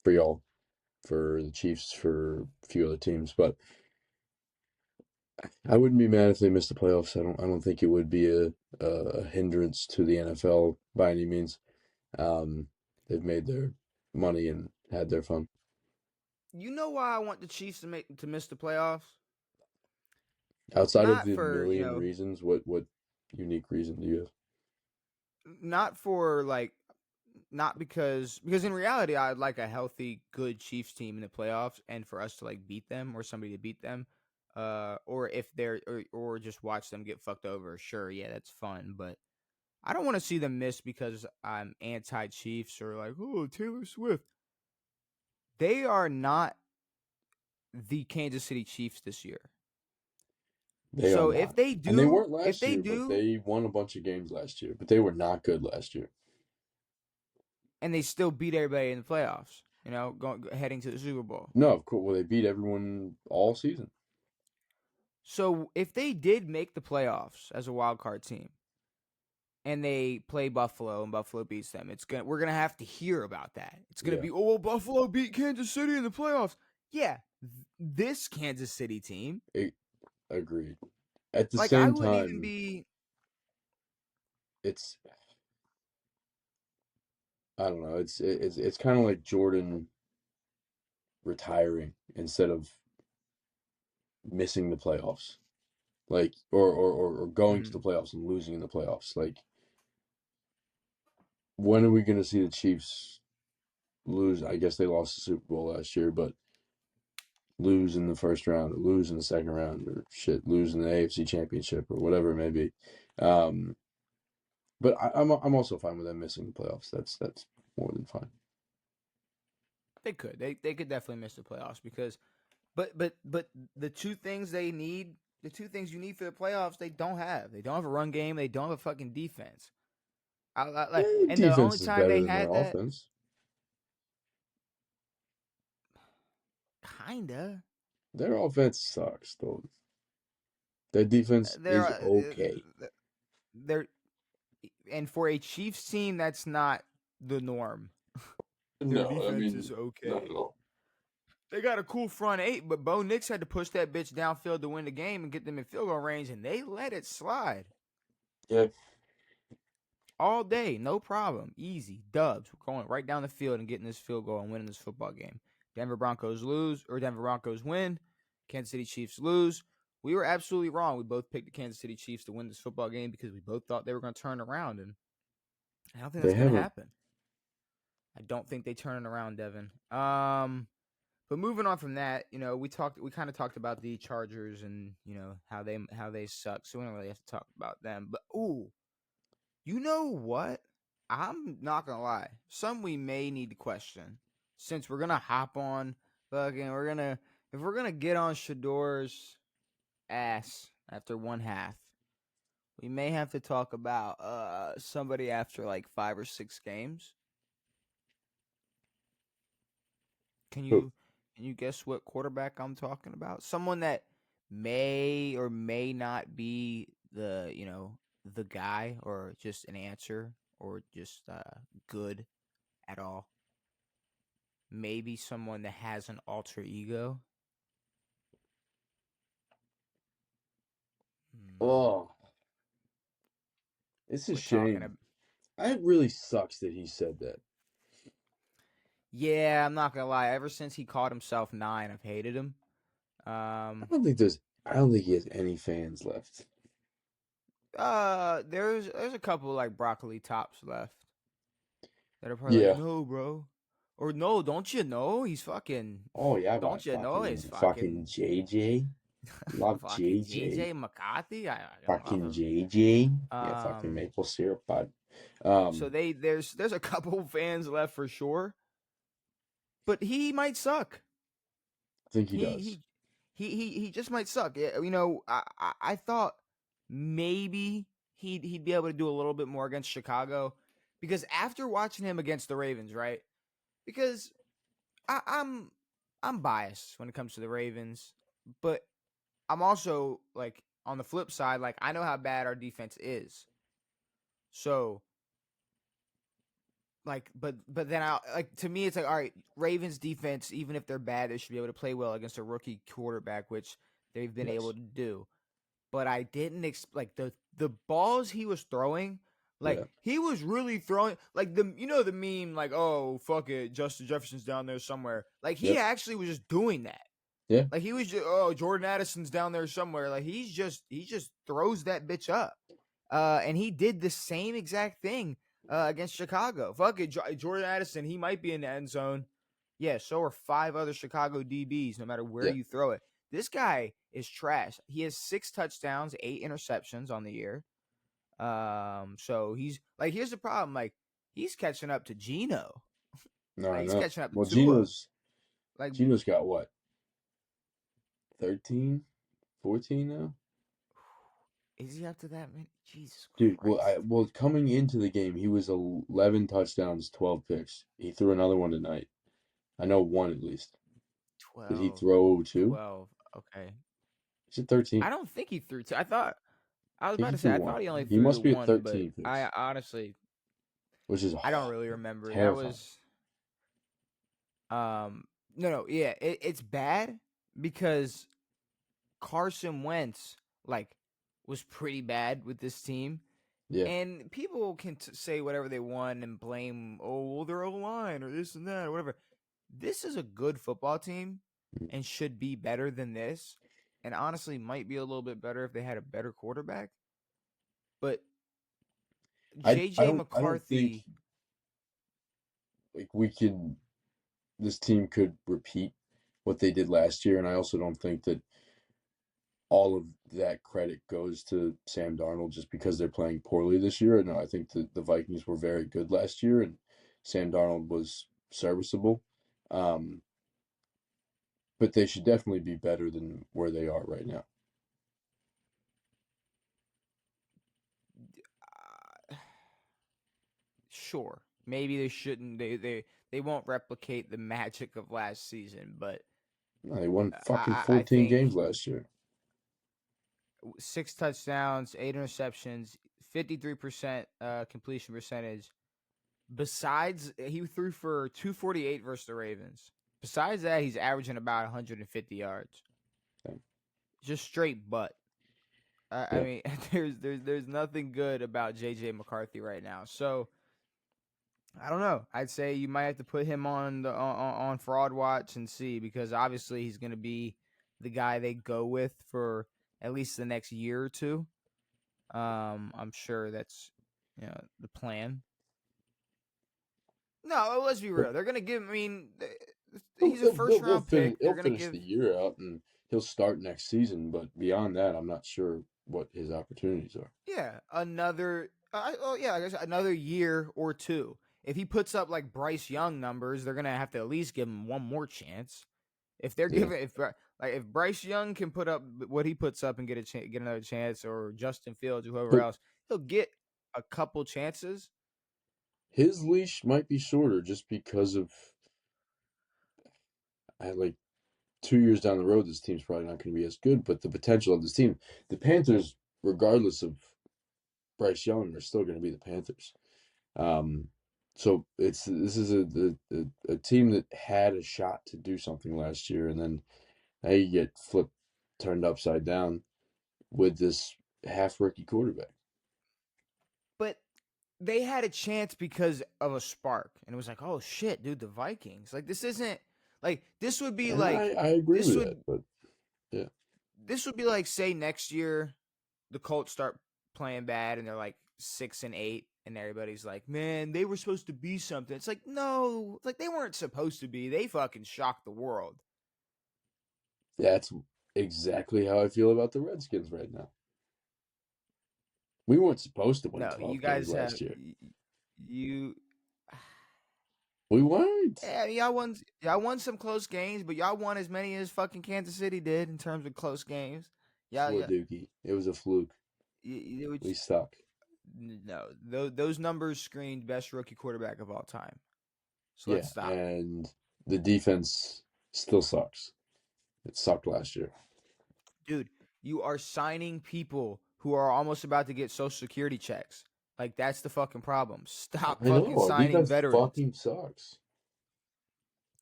for y'all, for the Chiefs, for a few other teams. But I wouldn't be mad if they missed the playoffs. I don't think it would be a hindrance to the NFL by any means. They've made their money and had their fun. You know why I want the Chiefs to miss the playoffs? Outside of the million reasons, what unique reason do you have? Not because in reality I'd like a healthy, good Chiefs team in the playoffs, and for us to, like, beat them or somebody to beat them, or if they're or just watch them get fucked over. Sure, yeah, that's fun, but I don't want to see them miss because I'm anti-Chiefs or like, oh, Taylor Swift. They are not the Kansas City Chiefs this year. So if they do, and they weren't last year, but they won a bunch of games last year, but they were not good last year. And they still beat everybody in the playoffs, heading to the Super Bowl. No, of course. Well, they beat everyone all season. So if they did make the playoffs as a wild card team, and they play Buffalo and Buffalo beats them, we're gonna have to hear about that. It's gonna be, oh, well, Buffalo beat Kansas City in the playoffs. Yeah, this Kansas City team. Agreed. At the same time, it's, I don't know. It's kind of like Jordan retiring instead of missing the playoffs, like or going to the playoffs and losing in the playoffs. Like, when are we going to see the Chiefs lose? I guess they lost the Super Bowl last year, but lose in the first round or lose in the second round or lose in the AFC Championship or whatever it may be. But I'm also fine with them missing the playoffs. That's more than fine. They could. They could definitely miss the playoffs because, but the two things they need, the two things you need for the playoffs, they don't have. They don't have a run game. They don't have a fucking defense. And the only time they had that offense. Kinda. Their offense sucks, though. Their defense They're is okay. they're and for a Chiefs team, that's not the norm. Their No, I defense is mean, not okay. at all. They got a cool front eight, but Bo Nix had to push that bitch downfield to win the game and get them in field goal range, and they let it slide Yeah, all day, no problem, easy dubs. We're going right down the field and getting this field goal and winning this football game. Denver Broncos win. Kansas City Chiefs lose. We were absolutely wrong. We both picked the Kansas City Chiefs to win this football game because we both thought they were going to turn around, and I don't think they that's going to haven't. happen. I don't think they turn it around, Devin. But moving on from that, we kind of talked about the Chargers and how they suck, so we don't really have to talk about them. But you know what? I'm not gonna lie. Some we may need to question since we're gonna hop on. If we're gonna get on Shedeur's ass after one half, we may have to talk about somebody after like 5 or 6 games. Can Who? you guess what quarterback I'm talking about? Someone that may or may not be the guy or just an answer or just good at all. Maybe someone that has an alter ego. Hmm. Oh, it's a We're talking shame. It really sucks that he said that. Yeah, I'm not gonna lie. Ever since he called himself 9, I've hated him. I don't think there's. I don't think he has any fans left. There's a couple like broccoli tops left that are probably like, Yeah. no, bro, or no, don't you know he's fucking, Oh yeah, don't but you know he's fucking fucking, JJ. Love fucking JJ. JJ McCarthy. I love Fucking him. JJ. Yeah, fucking Um, maple syrup bud. so Um, there's a couple fans left for sure, but he might suck. I think he He does. he he just might suck. I thought maybe he'd be able to do a little bit more against Chicago because after watching him against the Ravens, right? Because I'm biased when it comes to the Ravens, but I'm also like on the flip side, like I know how bad our defense is. So but then I like to me it's like all right, Ravens defense, even if they're bad, they should be able to play well against a rookie quarterback, which they've been able Yes. to do. But I didn't like the balls he was throwing, like Yeah. he was really throwing like the meme like, oh fuck it, Justin Jefferson's down there somewhere. Like he Yep. actually was just doing that. Yeah. Like he was just, oh, Jordan Addison's down there somewhere. Like he just throws that bitch up. And he did the same exact thing against Chicago. Fuck it, Jordan Addison, he might be in the end zone. Yeah, so are 5 other Chicago DBs, no matter where Yeah. you throw it. This guy is trash. He has 6 touchdowns, 8 interceptions on the year. So he's like, here's the problem. Like, he's catching up to Geno. No, Like, I he's know. catching up to Well, Tua. Like, Geno's got what? 13, 14 now? is he up to that many? Jesus Dude, Christ. coming into the game, he was 11 touchdowns, 12 picks. He threw another one tonight. I know one at least. Did he 12, throw two? 12. Okay. Is it 13? I don't think he threw 2. I I was think about he to say threw I one. thought he only He threw the must be at one, but 13 I picks, honestly which is I don't really remember. That terrifying. was no, yeah, it's bad because Carson Wentz like was pretty bad with this team, Yeah. and people can say whatever they want and blame, oh well, their O line or this and that or whatever. This is a good football team and should be better than this, and honestly might be a little bit better if they had a better quarterback. But JJ I don't think McCarthy, like this team could repeat what they did last year, and I also don't think that all of that credit goes to Sam Darnold just because they're playing poorly this year. No, I think the Vikings were very good last year, and Sam Darnold was serviceable. Um, but they should definitely be better than where they are right now. sure, maybe they shouldn't. They won't replicate the magic of last season, but No, they won fucking I 14 think games last year. 6 touchdowns, 8 interceptions, 53% completion percentage. Besides, he threw for 248 versus the Ravens. Besides that, he's averaging about 150 yards. Okay. Just straight butt. I Yeah. mean, there's nothing good about JJ McCarthy right now. So I don't know. I'd say you might have to put him on the on fraud watch and see, because obviously he's going to be the guy they go with for at least the next year or two. I'm sure that's the plan. No, let's be But real. They're going to give. I mean, They'll, he's a they'll, first they'll, they'll round pick. finish. They're He'll going to finish give. the year out, and he'll start next season. But beyond that, I'm not sure what his opportunities are. Yeah, another. I guess another year or two. If he puts up like Bryce Young numbers, they're gonna have to at least give him one more chance. If they're Yeah. giving, if Bryce Young can put up what he puts up and get another chance, or Justin Fields, or whoever But else, he'll get a couple chances. his leash might be shorter just because of like 2 years down the road, this team's probably not going to be as good. But the potential of this team, the Panthers, regardless of Bryce Young, are still going to be the Panthers. So this is a team that had a shot to do something last year, and then now you get turned upside down with this half rookie quarterback. But they had a chance because of a spark, and it was like, oh shit, dude, the Vikings. Like this isn't like this would be And like I agree this with would that, but yeah, this would be like, say next year the Colts start playing bad and they're like 6-8, and everybody's like, man, they were supposed to be something. It's like, no, like they weren't supposed to be. They fucking shocked the world. that's exactly how I feel about the Redskins right now. We weren't supposed to win No, you 12 games guys have last year. you. We weren't. Yeah, y'all won some close games, but y'all won as many as fucking Kansas City did in terms of close games. Yeah, yeah. Dookie. It was a fluke. We Which, suck. no, those numbers screened best rookie quarterback of all time. So Yeah, let's stop. and the defense still sucks. It sucked last year. Dude, you are signing people who are almost about to get social security checks. Like that's the fucking problem. Stop I know fucking our signing defense veterans. fucking sucks.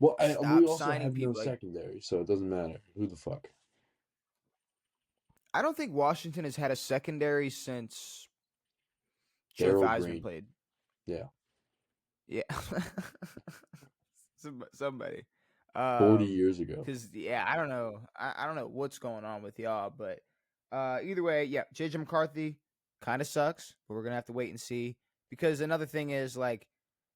Well, we Stop also signing have no people. Like secondary, so it doesn't matter. Who the fuck? I don't think Washington has had a secondary since Joe Daryl Theismann Green. played. Yeah. Yeah. Somebody. 40 years ago. Because I don't know. I don't know what's going on with y'all, but either way, yeah, JJ McCarthy kind of sucks, but we're gonna have to wait and see. Because another thing is like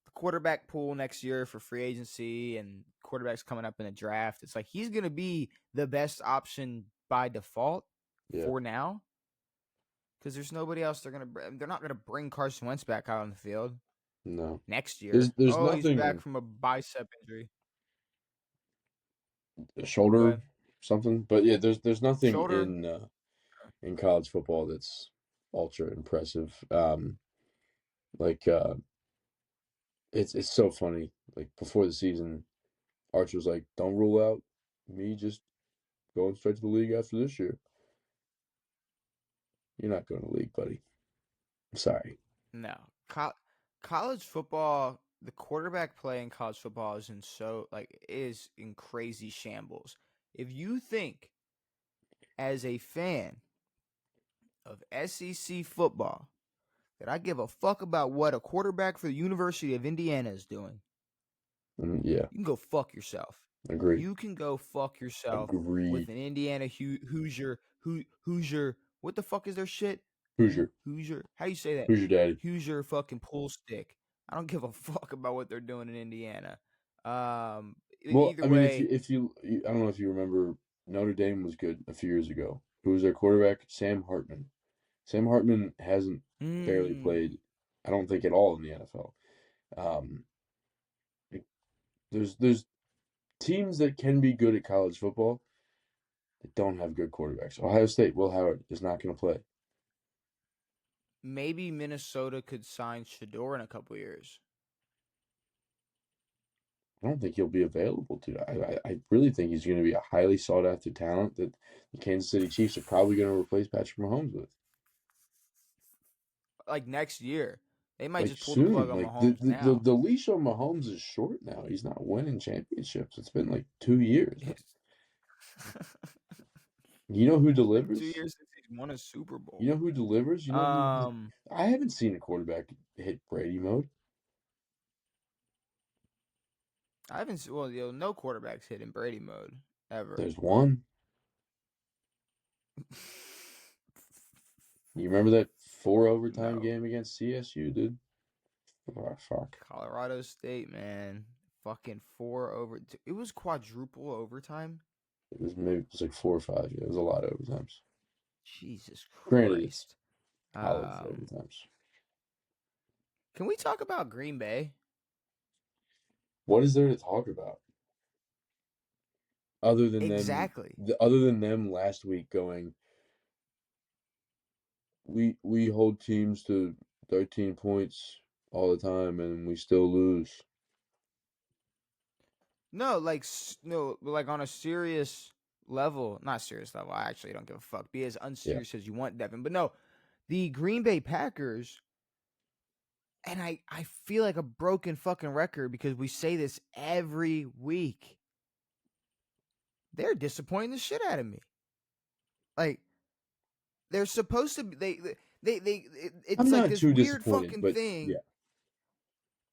the quarterback pool next year for free agency and quarterbacks coming up in the draft. It's like he's gonna be the best option by default Yeah. for now. Because there's nobody else they're not gonna bring Carson Wentz back out on the field No. next year. There's He's back nothing. from a bicep injury. A Go shoulder, ahead. something. But yeah, there's nothing Shoulder. in college football that's ultra impressive. Like it's so funny. Like before the season, Arch was like, "Don't rule out me just going straight to the league after this year." You're not going to the league, buddy. I'm sorry. No. College football, the quarterback play in college football is in crazy shambles. If you think as a fan of SEC football that I give a fuck about what a quarterback for the University of Indiana is doing, Yeah, you can go fuck yourself. agree. You can go fuck yourself Agree. with an Indiana Hoosier. Hoosier. What the fuck is their shit? Hoosier. Hoosier. How do you say that? Who's your daddy? Hoosier fucking pool stick. I don't give a fuck about what they're doing in Indiana. Well, Either I mean, way, I don't know if you remember, Notre Dame was good a few years ago. Who was their quarterback? Sam Hartman. Sam Hartman hasn't barely played, I don't think, at all in the NFL. Um, there's teams that can be good at college football that don't have good quarterbacks. Ohio State, Will Howard is not going to play. maybe Minnesota could sign Shedeur in a couple years. I don't think he'll be available, dude. I really think he's going to be a highly sought after talent that the Kansas City Chiefs are probably going to replace Patrick Mahomes with. Like next year, they might Like just pull the plug soon. on Like the, Mahomes the, the, now. the leash on Mahomes is short now. He's not winning championships. It's been like 2 years, man. You know who It's been 2 delivers? years since he's won a Super You Bowl. know who delivers? You know who Um, I haven't seen a quarterback hit Brady mode. I haven't. Well, no quarterbacks hit in Brady mode ever. There's one. You remember that 4 overtime No, game against CSU, dude? Oh, fuck. Colorado State, man, fucking It was quadruple overtime. It was like 4 or 5. Yeah, it was a lot of overtimes. Jesus Granted, it's Christ. college Um, overtimes. can we talk about Green Bay? What is there to talk about other than them? Exactly. Other than them last week going, we hold teams to 13 points all the time and we still lose. No, like no, like on a serious level, not serious level. I actually don't give a fuck. Be as Yeah, unserious as you want, Devin. But no, the Green Bay Packers, and I feel like a broken fucking record because we say this every week. They're disappointing the shit out of me. Like they're supposed to be I'm it's like not this too weird disappointed, fucking but thing. yeah.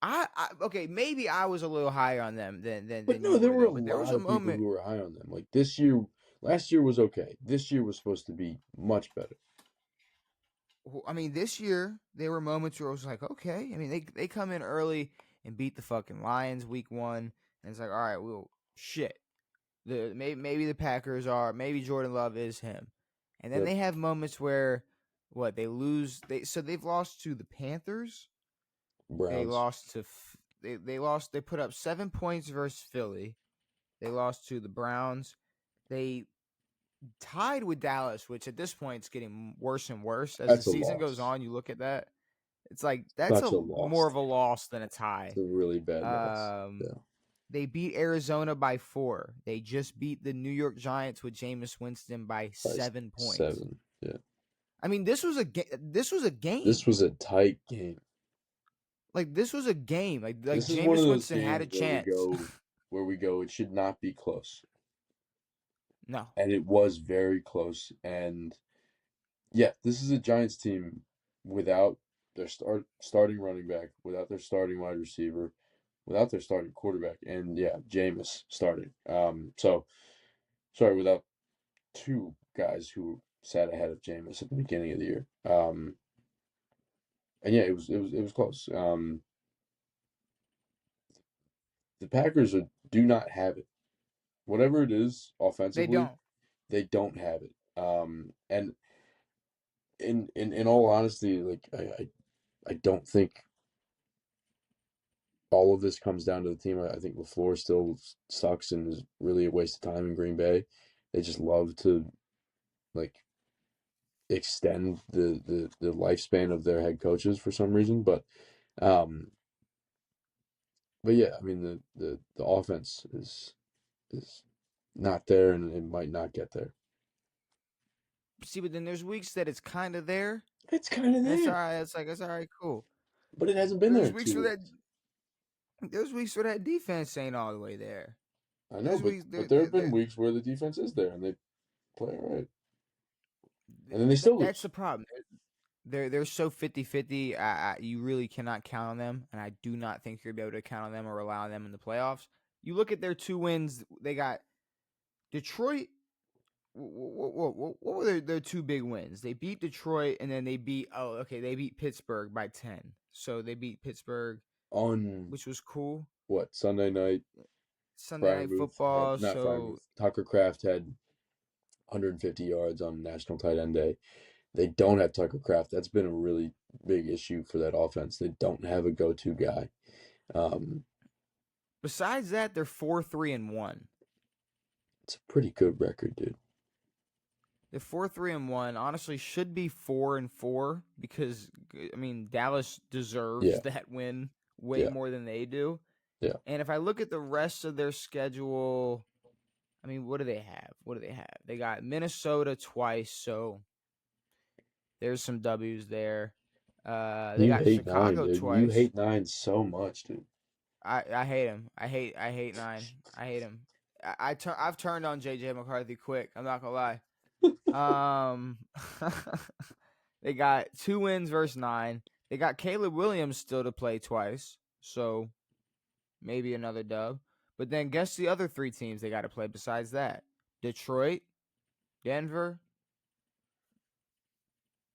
I okay, maybe I was a little higher on them But than no, you there were were a though. But there was lot a of people moment. who were high on them. Like this year, last year was okay. This year was supposed to be much better. I mean, this year there were moments where I was like, okay. I mean, they come in early and beat the fucking Lions week 1, and it's like, all right, well, shit. Maybe the Packers are, maybe Jordan Love is him, and then Yep. they have moments where what they lose. They've lost to the Panthers. They Browns. lost to they lost. They put up 7 points versus Philly. They lost to the Browns. They tied with Dallas, which at this point it's getting worse and worse as the That's a season goes loss. on. You look at that, it's like that's Such a a more loss. of a loss than a It's tie. a really bad loss. Um, Yeah. they beat Arizona by 4. They just beat the New York Giants with Jameis Winston by By 7 points. 7. Yeah. I mean, this was a This game. was a tight game. Like this was a game. Like This is one of Jameis those Winston had games a chance. where we go, it should not be close. No, And it was very close. And yeah, this is a Giants team without their starting running back, without their starting wide receiver, without their starting quarterback, and yeah, Jameis starting. So sorry, without two guys who sat ahead of Jameis at the beginning of the year. And yeah, it was close. The Packers do not have it. Whatever it is they offensively, don't. they don't have it. And in all honesty, like I don't think all of this comes down to the team. I think LaFleur still sucks and is really a waste of time in Green Bay. They just love to like extend the lifespan of their head coaches for some reason. Um but yeah, I mean the offense is not there and it might not get there. See, but then there's weeks that it's kind of there, It's kind of and it's all there, right. It's like it's all right, cool. but it hasn't been there There's in weeks 2 where that weeks. there's weeks where that defense ain't all the way there. I know, There's but weeks there have been weeks where the defense is there and they play all right, and then they still that's lose. the problem. They're so 50-50. You really cannot count on them, and I do not think you're gonna be able to count on them or rely on them in the playoffs. You look at their 2 wins. They got Detroit. What were their 2 big wins? They beat Detroit, and then they beat Pittsburgh by 10. So they beat Pittsburgh, On which was cool. what Sunday night, Sunday Night Football. Not Brian So Booth, Tucker Kraft had 150 yards on National Tight End Day. They don't have Tucker Kraft. That's been a really big issue for that offense. They don't have a go-to guy. Um, besides that, they're 4-3-1. it's a pretty good record, dude. They're 4-3-1. Honestly, should be 4-4 because I mean Dallas deserves Yeah, that win way yeah. more than they do. Yeah. And if I look at the rest of their schedule, I mean, what do they have? They got Minnesota twice, so there's some W's there. They You got hate 9, Chicago dude. You twice. hate 9 so much, dude. I hate him. I hate 9. I hate him. I've turned on JJ McCarthy quick. I'm not gonna lie. They got 2 wins versus 9. They got Caleb Williams still to play twice, so maybe another dub. But then guess the other 3 teams they got to play besides that: Detroit, Denver,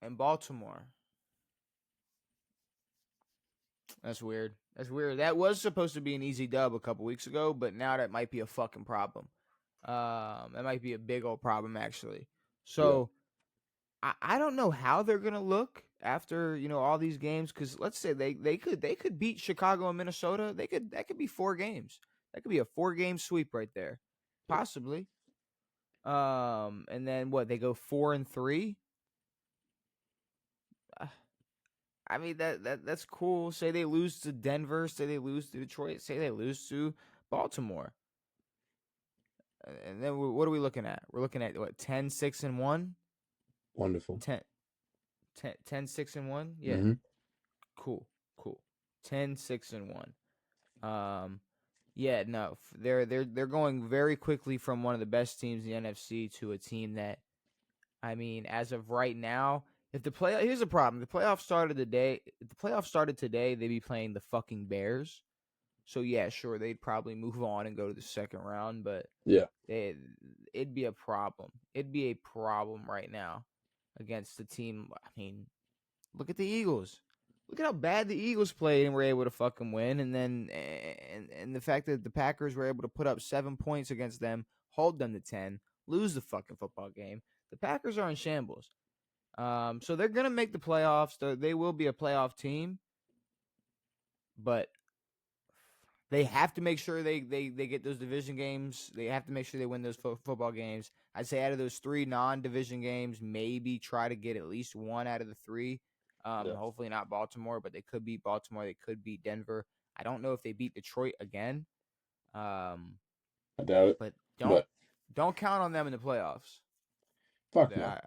and Baltimore. That's weird. That was supposed to be an easy dub a couple weeks ago, but now that might be a fucking problem. That might be a big old problem actually. So I don't know how they're gonna look after all these games, because let's say they could beat Chicago and Minnesota. That could be 4 games. That could be a 4-game sweep right there, possibly. And then what, they go 4-3. I mean that's cool. Say they lose to Denver. Say they lose to Detroit. Say they lose to Baltimore. And then what are we looking at? We're looking at what, 10-6-1? Wonderful. 10-6-1? Yeah. Mm-hmm. Cool. 10-6-1. Yeah, no. They're going very quickly from one of the best teams in the NFC to a team that, I mean, as of right now, here's the problem. If the playoffs started today, they'd be playing the fucking Bears. So yeah, sure, they'd probably move on and go to the second round, but Yeah. it'd be a problem. It'd be a problem right now against the team. I mean, look at the Eagles. Look at how bad the Eagles played and were able to fucking win, and then and the fact that the Packers were able to put up 7 points against them, hold them to 10, lose the fucking football game. The Packers are in shambles. So they're gonna make the playoffs. They will be a playoff team, but they have to make sure they get those division games. They have to make sure they win those football games. I'd say out of those 3 non-division games, maybe try to get at least 1 out of the 3. Hopefully not Baltimore, but they could beat Baltimore. They could beat Denver. I don't know if they beat Detroit again. I doubt it. But But don't count on them in the playoffs. fuck no.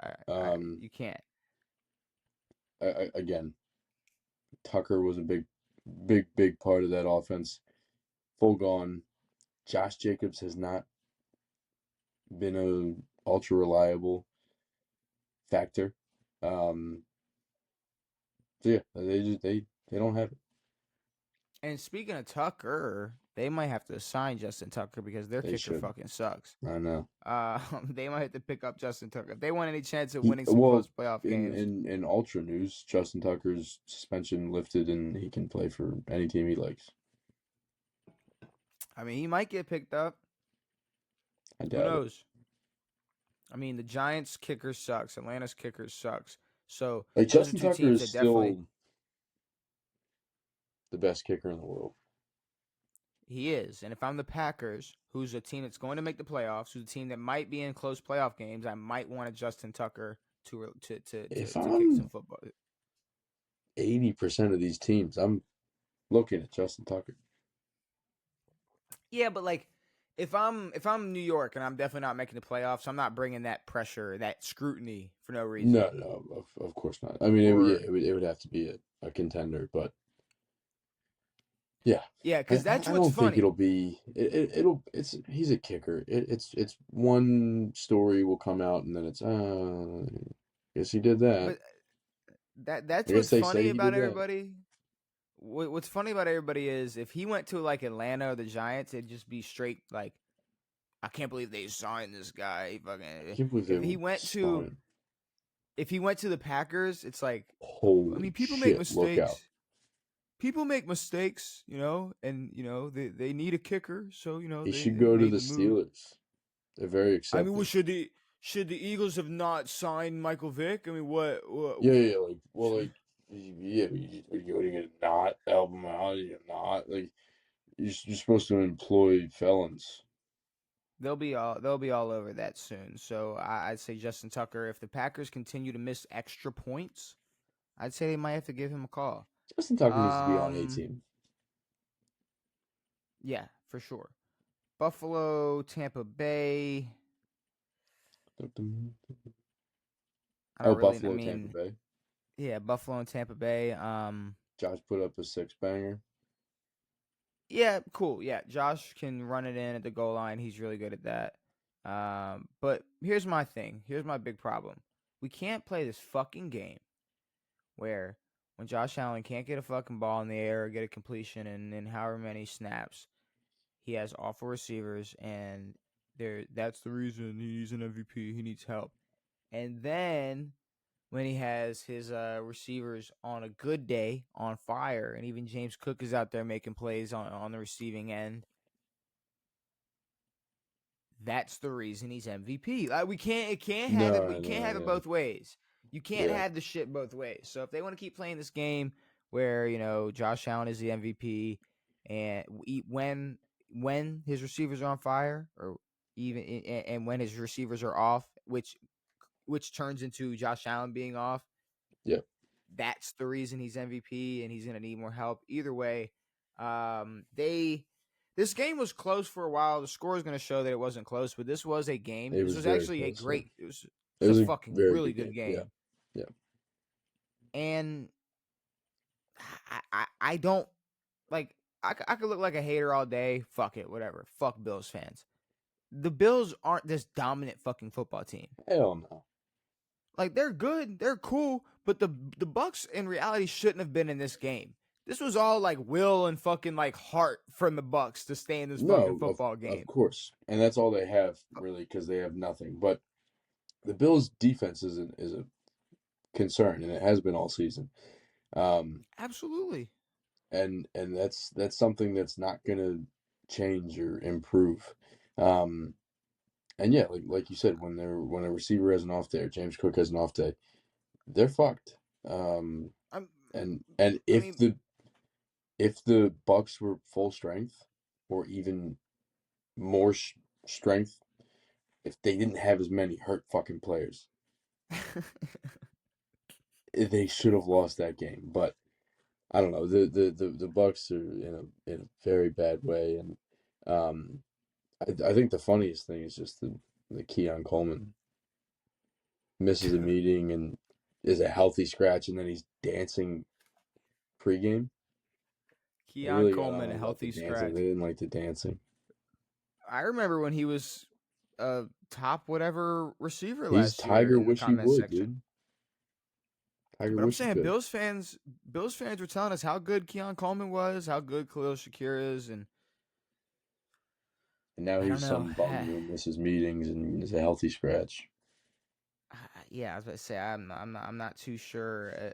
You can't. Again, Tucker was a big part of that offense. Full gone. Josh Jacobs has not been a ultra reliable factor. So yeah, they don't have it. And speaking of Tucker, they might have to sign Justin Tucker because their They kicker should. fucking sucks. I know. They might have to pick up Justin Tucker if they want any chance of winning some close playoff games. In ultra news, Justin Tucker's suspension lifted and he can play for any team he likes. I mean, he might get picked up. I Who doubt it. knows? I mean, the Giants' kicker sucks. Atlanta's kicker sucks. So Like, those Justin are 2 Tucker teams is that definitely. still the best kicker in the world. He is. And if I'm the Packers, who's a team that's going to make the playoffs, who's a team that might be in close playoff games, I might want a Justin Tucker to kick some football. 80% of these teams, I'm looking at Justin Tucker. Yeah, but like, if I'm New York and I'm definitely not making the playoffs, I'm not bringing that pressure, that scrutiny for no reason. No, of course not. I mean, it would have to be a contender, but yeah, because that's I what's don't funny. think it'll be. He's a kicker. It's one story will come out and then it's guess he did that. But that's I what's guess they funny say he about did that. everybody. What's funny about everybody is if he went to like Atlanta or the Giants, it'd just be straight like, I can't believe they signed this guy. I Fucking. can't believe If they he went sign to him. if he went to the Packers, it's like, Holy I mean, people shit, make look mistakes. out. People make mistakes, and they need a kicker, so He they should go to made the move. Steelers. They're very I accepting. mean, should the Eagles have not signed Michael Vick? I mean, what? Yeah, yeah, you're gonna not help him out. You're not like you're supposed to employ felons. They'll be all over that soon. So I'd say Justin Tucker. If the Packers continue to miss extra points, I'd say they might have to give him a call. Justin Tucker needs to be on a team. Yeah, for sure. Buffalo, Tampa Bay. I Oh, don't really. I Buffalo, Tampa mean, Bay. yeah, Buffalo and Tampa Bay. Josh put up a 6-banger. Yeah, cool. Yeah, Josh can run it in at the goal line. He's really good at that. But here's my thing. Here's my big problem. We can't play this fucking game where when Josh Allen can't get a fucking ball in the air or get a completion in however many snaps, he has awful receivers, and that's the reason he's an MVP. He needs help. And then when he has his receivers on a good day on fire, and even James Cook is out there making plays on the receiving end, that's the reason he's MVP. Like, we can't have it. No, We I can't know, have it yeah. both ways. You can't Yeah. have the shit both ways. So if they want to keep playing this game where Josh Allen is the MVP, and when his receivers are on fire, or even and when his receivers are off, which turns into Josh Allen being off, Yeah. that's the reason he's MVP, and he's gonna need more help. Either way, this game was close for a while. The score is going to show that it wasn't close, but this was a game. It This was was very actually close. Yeah. it was It was a a fucking very really good good game. game. Yeah. And I don't like I could look like a hater all day. Fuck it, whatever. Fuck Bills fans. The Bills aren't this dominant fucking football team. Hell no. Like, they're good, they're cool, but the Bucs in reality shouldn't have been in this game. This was all like will and fucking like heart from the Bucs to stay in this fucking No, football of game. course. And that's all they have, really, because they have nothing. But the Bills' defense is a concern, and it has been all season. Absolutely. And that's something that's not going to change or improve. And yeah, like you said, when a receiver has an off day or James Cook has an off day, they're fucked. And I mean, if the Bucks were full strength or even more strength, if they didn't have as many hurt fucking players, they should have lost that game. But I don't know. The Bucks are in a very bad way, and I think the funniest thing is just the Keon Coleman misses a meeting and is a healthy scratch, and then he's dancing pregame. They Keon really got Coleman, on a him about the healthy dancing. scratch. They didn't like the dancing. I remember when he was top whatever receiver He's last year Tiger in the wish he comment would, section. dude. Tiger But I'm wish he saying could. Bills fans were telling us how good Keon Coleman was, how good Khalil Shakir is, and And now I don't he's know. some bum who misses meetings and is a healthy scratch. Yeah, I was about to say I'm not too sure.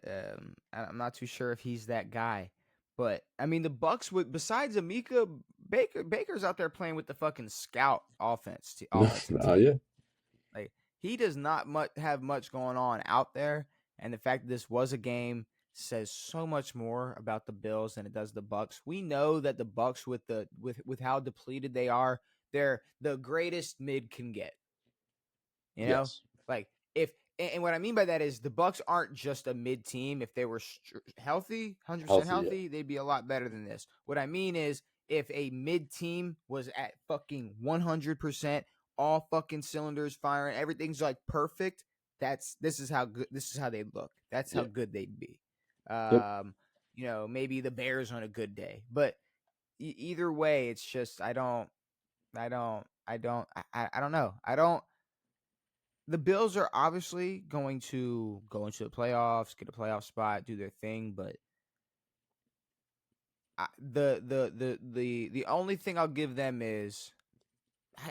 I'm not too sure if he's that guy. But I mean, the Bucks with besides Amika Baker's out there playing with the fucking scout offensive Oh team. yeah. Like, he does not have much going on out there, and the fact that this was a game says so much more about the Bills than it does the Bucks. We know that the Bucks with how depleted they are, they're the greatest mid can get. You know, Yes. like and what I mean by that is the Bucks aren't just a mid team. If they were healthy, 100% Healthy, healthy, yeah. they'd be a lot better than this. What I mean is, if a mid team was at fucking 100%, all fucking cylinders firing, everything's like perfect. This is how good. This is how they'd look. That's how Yeah. good they'd be. Yep. Maybe the Bears on a good day, but either way, it's just I don't know. The Bills are obviously going to go into the playoffs, get a playoff spot, do their thing, but the only thing I'll give them is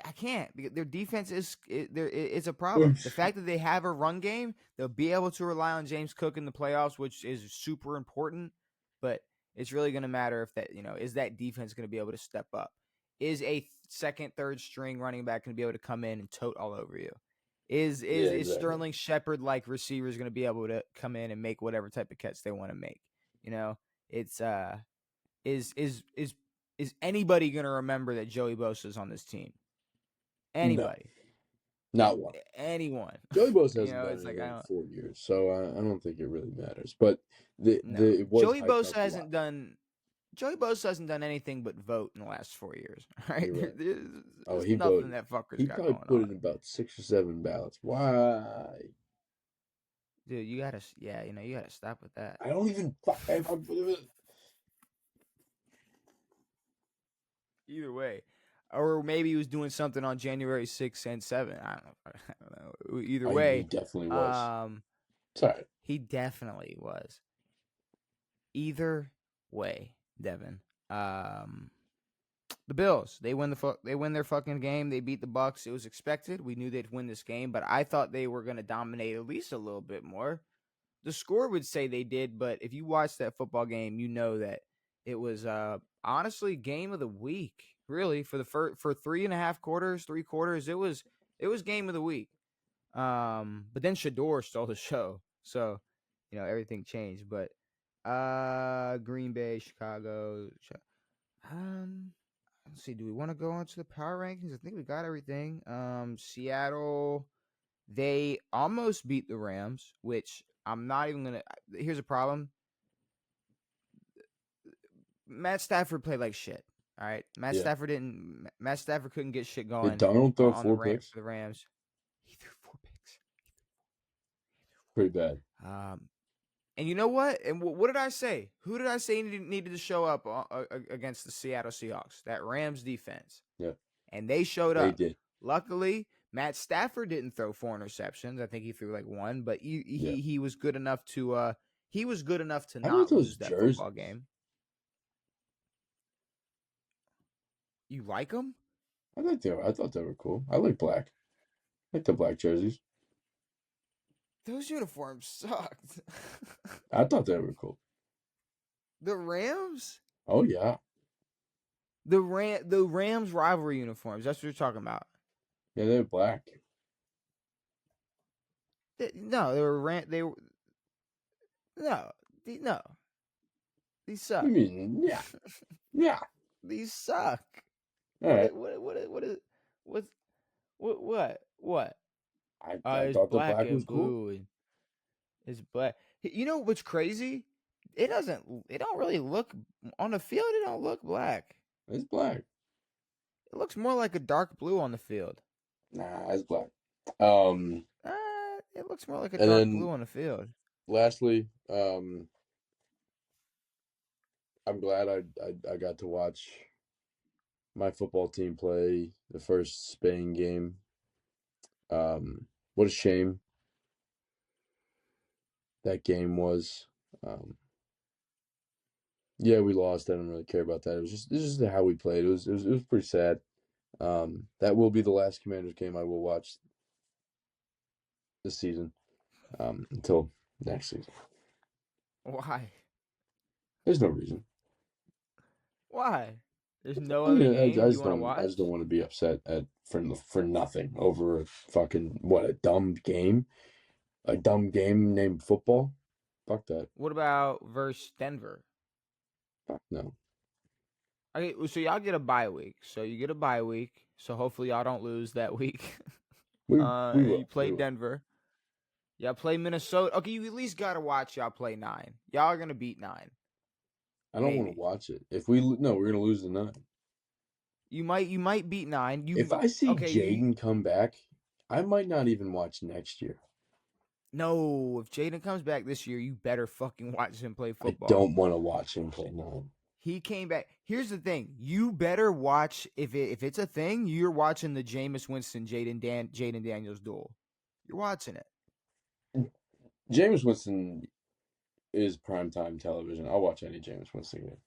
I can't, because their defense it's a problem. The fact that they have a run game, they'll be able to rely on James Cook in the playoffs, which is super important. But it's really going to matter if is that defense going to be able to step up? Is a second, third string running back going to be able to come in and tote all over you? Is exactly. Sterling Shepard like receivers going to be able to come in and make whatever type of catch they want to make? It's is anybody going to remember that Joey Bosa is on this team? Anybody? No, not one. Anyone? Joey Bosa hasn't been it's in like, in 4 years, so I don't think it really matters. But it was Joey hyped Bosa up a hasn't lot. done. Joey Bosa hasn't done anything but vote in the last 4 years. All right, You're right. Oh, there's he nothing voted. that fucker's He got probably going put on, in about 6 or 7 ballots. Why? dude. You gotta, yeah, you gotta stop with that. I don't even. Either way, or maybe he was doing something on January 6th and 7th. I don't know. I don't know. Either He way, definitely was. um, Sorry. he definitely was. Either way, Devin. Um, the Bills, they win their fucking game. They beat the Bucks. It was expected. We knew they'd win this game, but I thought they were going to dominate at least a little bit more. The score would say they did, but if you watch that football game, you know that it was honestly game of the week. Really, for the for 3.5 quarters, 3 quarters, it was game of the week. But then Shedeur stole the show, so everything changed. But Green Bay, Chicago. Let's see. Do we want to go on to the power rankings? I think we got everything. Seattle, they almost beat the Rams, which I'm not even gonna. Here's a problem. Matt Stafford played like shit. All right, Matt Yeah. Stafford didn't. Matt Stafford couldn't get shit Did going Darnold throw on the 4 picks? for the Rams. He threw 4 picks. Pretty bad. And you know what? And what did I say? Who did I say needed to show up against the Seattle Seahawks? That Rams defense. Yeah. And they showed They up. did. Luckily, Matt Stafford didn't throw 4 interceptions. I think he threw like 1, but he was good enough to How about not those lose that football jerseys? game. You like them? I thought they were cool. I like black. I like the black jerseys. Those uniforms sucked. I thought they were cool. The Rams? Oh yeah. The Rams rivalry uniforms. That's what you're talking about. Yeah, they're black. No, no. These suck. I mean, yeah. Yeah. These suck. All right. What? I It's thought the black black was and cool. blue and it's black. You know what's crazy? It don't really look on the field. It don't look black. It's black. It looks more like a dark blue on the field. Nah, it's black. It looks more like a And dark then blue on the field. lastly, I'm glad I got to watch my football team play the first Spain game. What a shame that game was. Yeah, we lost. I don't really care about that. It's just how we played. It was pretty sad. That will be the last Commanders game I will watch this season. Until next season. Why? There's no reason. Why? There's no I other mean, I games you just want to don't. I watch? just don't want to be upset for nothing over a fucking a dumb game, named football. Fuck that. What about versus Denver? Fuck no. Okay, so y'all get a bye week. So you get a bye week. So hopefully y'all don't lose that week. We And you will. play We will. Denver. Y'all play Minnesota. Okay, you at least gotta watch y'all play 9. Y'all are gonna beat 9. I don't want Maybe. to watch it. If we no, we're gonna lose the 9. You might beat 9. If I see Okay, Jaden come back, I might not even watch next year. no, if Jaden comes back this year, you better fucking watch him play I football. don't want to watch him play 9. He came back. Here's the thing: you better watch if it's a thing. You're watching the Jameis Winston Jaden Daniels duel. You're watching it. Jameis Winston is primetime television. I'll watch any Jameis Winston game.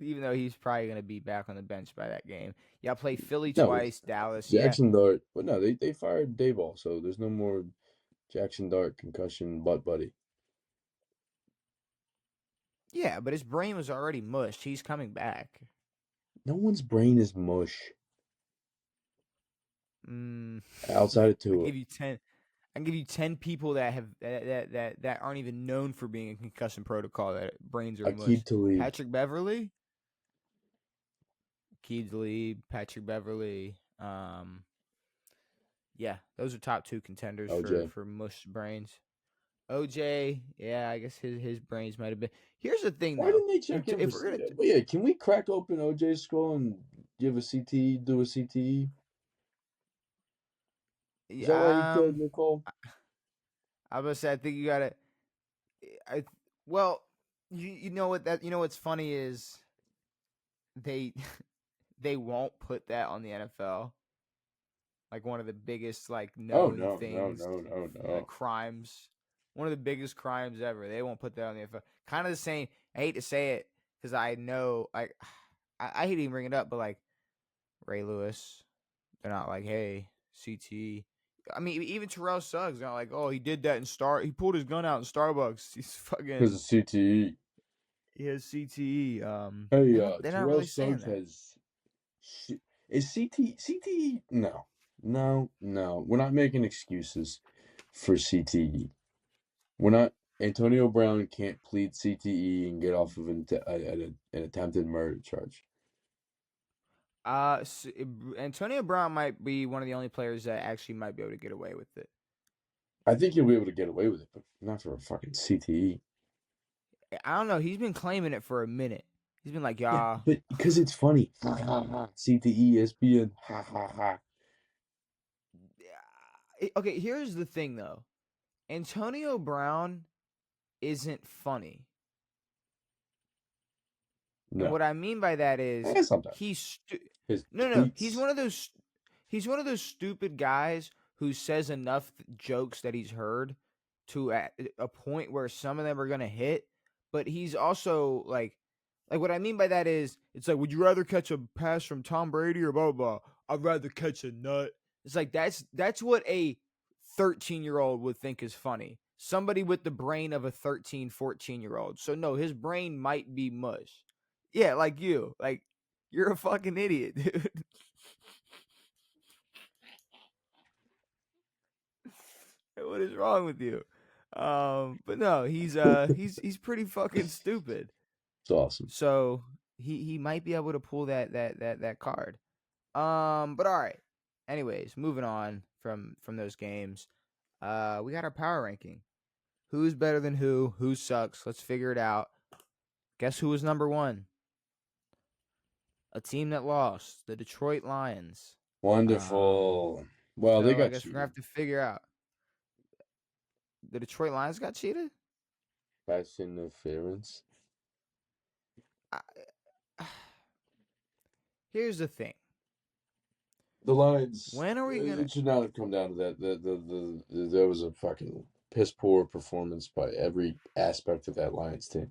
Even though he's probably gonna be back on the bench by that game. Y'all play Philly No, twice, Dallas. Jackson Dart. But no, they fired Dayball, so there's no more Jackson Dart concussion butt buddy. Yeah, but his brain was already mushed. He's coming back. No one's brain is mush Mm. outside of I Tua. give you 10. I can give you 10 people that have that aren't even known for being in concussion protocol that brains are mush. Aqib Talib. Patrick Beverly, Aqib Talib, Patrick Beverly. Yeah, those are top 2 contenders OJ. for mush brains. OJ, yeah, I guess his brains might have been. Here's the thing, Why though. didn't they check him for? If we're gonna, But yeah, can we crack open OJ's skull and give a CTE? Do a CTE? Is that why he killed um, Nicole? I was say I think you gotta. I well, you know what that you know what's funny is they they won't put that on the NFL, like one of the biggest like Oh known no, no, things, no, no, no. crimes, one of the biggest crimes ever. They won't put that on the NFL. Kind of the same. I hate to say it because I know like I hate to even bring it up, but like Ray Lewis, they're not like, hey, CT. I mean, even Terrell Suggs, they're not like, oh, he did that he pulled his gun out in Starbucks. He's Because fucking, of CTE. he has CTE. Hey, They're not Terrell really saying Suggs that. has. Is CTE? No, no, no. We're not making excuses for CTE. We're not. Antonio Brown can't plead CTE and get off of an attempted murder charge. Antonio Brown might be one of the only players that actually might be able to get away with it. I think he'll be able to get away with it, but not for a fucking CTE. I don't know. He's been claiming it for a minute. He's been like, Yeah, yeah. but because it's funny. Ha ha ha. CTE, ESPN. Ha ha ha. Okay, here's the thing though. Antonio Brown isn't funny. And No. what I mean by that is Sometimes. His no. tweets. He's one of those stupid guys who says enough jokes that he's heard to at a point where some of them are gonna hit. But he's also like what I mean by that is it's like, would you rather catch a pass from Tom Brady or blah blah blah? I'd rather catch a nut. It's like that's what a 13-year-old would think is funny. Somebody with the brain of a 13, 14-year-old. So no, his brain might be mush. Yeah, like you. Like you're a fucking idiot, dude. What is wrong with you? But no, he's pretty fucking stupid. It's awesome. So he might be able to pull that card. But all right. Anyways, moving on from those games. We got our power ranking. Who's better than who? Who sucks? Let's figure it out. Guess who was number one? A team that lost, the Detroit Lions. Wonderful. Well, they So I got guess we're gonna cheated. have to figure out. The Detroit Lions got cheated. Pass interference. I, here's the thing. The Lions. When are we gonna? It should not have come down to that. There was a fucking piss poor performance by every aspect of that Lions team.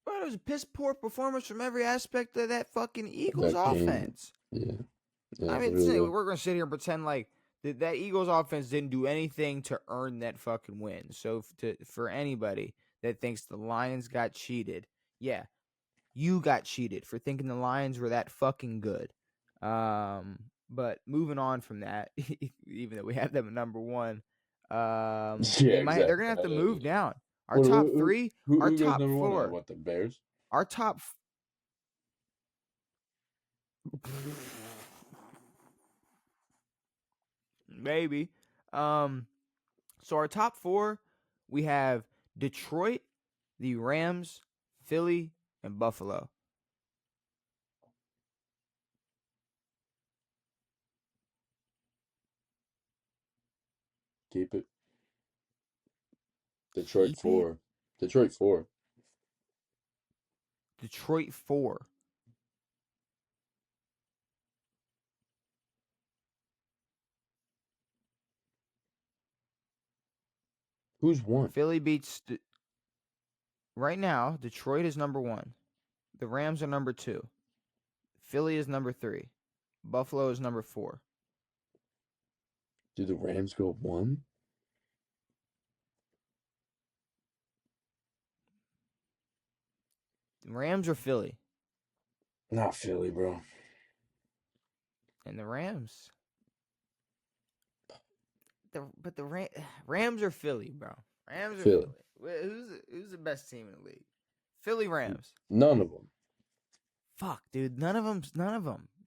Well, it was a piss poor performance from every aspect of that fucking Eagles That game. offense. Yeah. Yeah. I mean, really we're gonna sit here and pretend like that Eagles offense didn't do anything to earn that fucking win. So for anybody that thinks the Lions got cheated, yeah, you got cheated for thinking the Lions were that fucking good. But moving on from that, even though we have them at number one, Yeah, they're exactly. gonna have to move down. Our What- top who- three, our Who goes top number one? four, What, the Bears? our top. Maybe. So our top four, we have Detroit, the Rams, Philly, and Buffalo. Keep it. Detroit Keep it? 4. Detroit 4. Detroit 4. Who's one? Philly beats right now. Detroit is number one. The Rams are number two. Philly is number three. Buffalo is number four. Do the Rams go 1? Rams or Philly? Not Philly, bro. And the Rams. But the Rams or Philly, bro. Rams or Philly. Who's the best team in the league? Philly, Rams. None of them. Fuck, dude. None of them.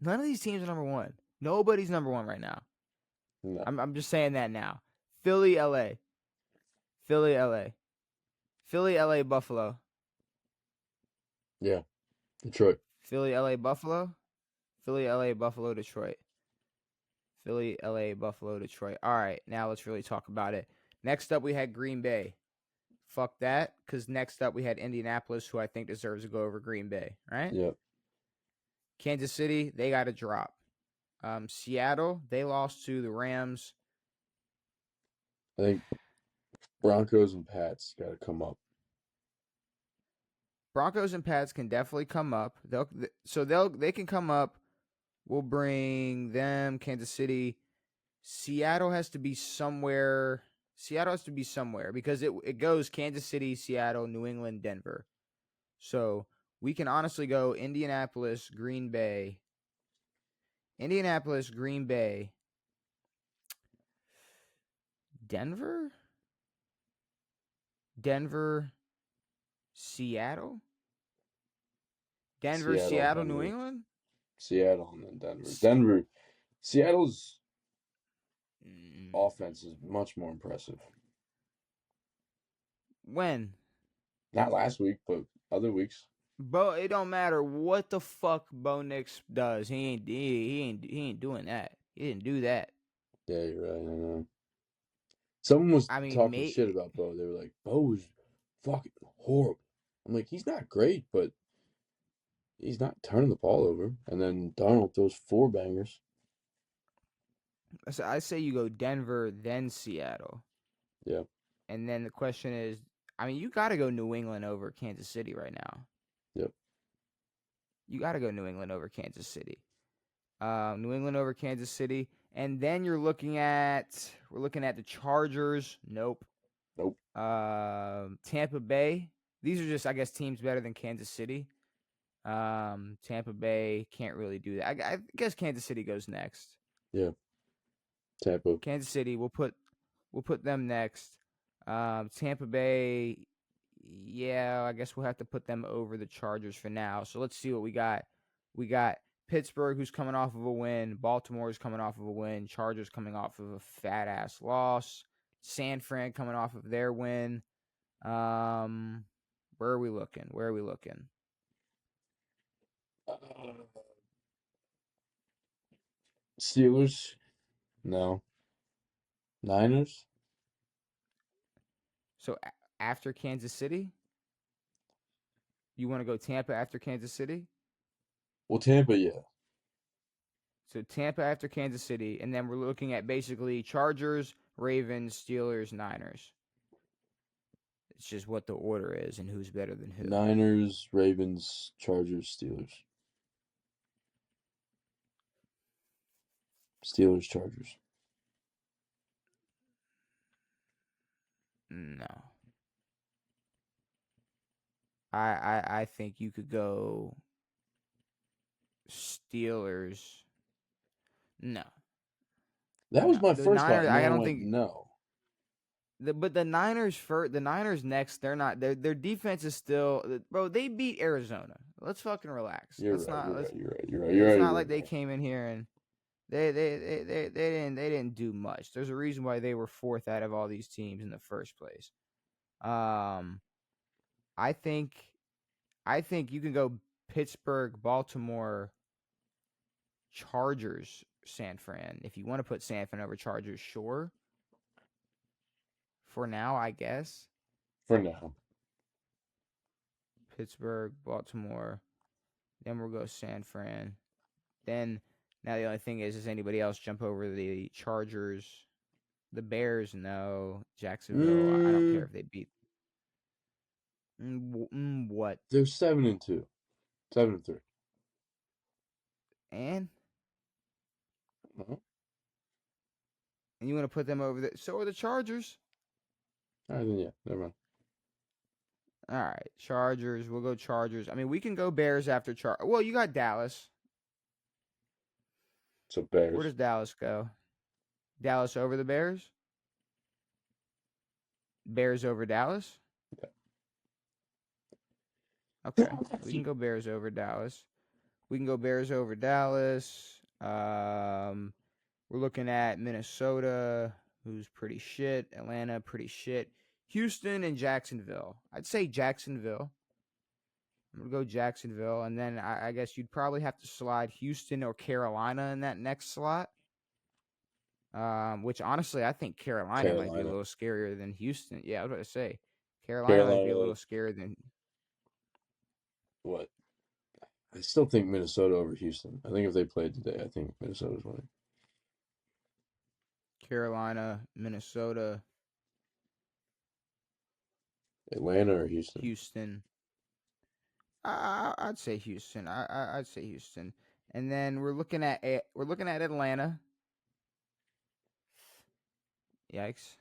None of these teams are number one. Nobody's number one right now. No. I'm just saying that now. Philly, LA. Philly, LA. Philly, LA, Buffalo. Yeah, Detroit. Philly, LA, Buffalo. Philly, LA, Buffalo, Detroit. Philly, LA, Buffalo, Detroit. All right, now let's really talk about it. Next up, we had Green Bay. Fuck that, because next up we had Indianapolis, who I think deserves to go over Green Bay, right? Yep. Kansas City, they got to drop. Seattle, they lost to the Rams. I think Broncos and Pats got to come up. Broncos and Pats can definitely come up. They can come up. We'll bring them. Kansas City. Seattle has to be somewhere. Seattle has to be somewhere because it goes Kansas City, Seattle, New England, Denver. So we can honestly go Indianapolis, Green Bay. Indianapolis, Green Bay, Denver, Seattle, Seattle, New Denver. England. Seattle and then Denver. Se- Seattle's Mm, offense is much more impressive. When? Not last week, but other weeks. Bo, it don't matter what the fuck Bo Nix does. He ain't doing that. He didn't do that. Yeah, you're right. I know. Someone was I mean, talking shit about Bo. They were like, Bo was fucking horrible. I'm like, he's not great, but he's not turning the ball over. And then Darnold throws 4 bangers. I say you go Denver, then Seattle, Yeah. and then the question is, I mean, you got to go New England over Kansas City right now. Yep. You got to go New England over Kansas City. New England over Kansas City, and then we're looking at the Chargers. Nope. Nope. Tampa Bay. These are just, I guess, teams better than Kansas City. Tampa Bay can't really do that. I guess Kansas City goes next. Yeah. Tampa. Kansas City, we'll put them next. Tampa Bay, yeah, I guess we'll have to put them over the Chargers for now. So let's see what we got. We got Pittsburgh, who's coming off of a win. Baltimore's coming off of a win. Chargers coming off of a fat ass loss. San Fran coming off of their win. Where are we looking? Steelers? No. Niners? So after Kansas City, you want to go Tampa after Kansas City? Well, Tampa, yeah. So Tampa after Kansas City, and then we're looking at basically Chargers, Ravens, Steelers, Niners. It's just what the order is and who's better than who. Niners, Ravens, Chargers, Steelers. Steelers, Chargers. No. I think you could go Steelers. No. That was No. my The first thought. Niners, And I then I don't went, think no. but the Niners next, they're not their defense is still, bro, they beat Arizona. Let's fucking relax. You're Let's right. not You're let's right. You're right. You're right. It's You're right. not You're like they right. came in here and they didn't do much. There's a reason why they were fourth out of all these teams in the first place. I think you can go Pittsburgh, Baltimore, Chargers, San Fran. If you want to put San Fran over Chargers, sure. For now, I guess. For now. Pittsburgh, Baltimore. Then we'll go San Fran. Then now the only thing is, does anybody else jump over the Chargers? The Bears, no. Jacksonville, I don't care if they beat. What? They're 7-2. 7-3. And Uh-huh. and you want to put them over the? So are the Chargers. All right, then yeah, never mind. All right, Chargers. We'll go Chargers. I mean, we can go Bears after Well, you got Dallas. So Bears. Where does Dallas go? Dallas over the Bears? Bears over Dallas? Okay. We can go Bears over Dallas. We're looking at Minnesota, who's pretty shit. Atlanta, pretty shit. Houston and Jacksonville. I'd say Jacksonville. I'm gonna go Jacksonville, and then I guess you'd probably have to slide Houston or Carolina in that next slot. Which honestly, I think Carolina might be a Carolina. little scarier than Houston. Yeah, I was about to say Carolina might be a Carolina, little scarier than what? I still think Minnesota over Houston. I think if they played today, I think Minnesota's winning. Carolina, Minnesota, Atlanta or Houston? Houston. I'd say Houston. I'd say Houston. And then we're looking at Atlanta. Yikes.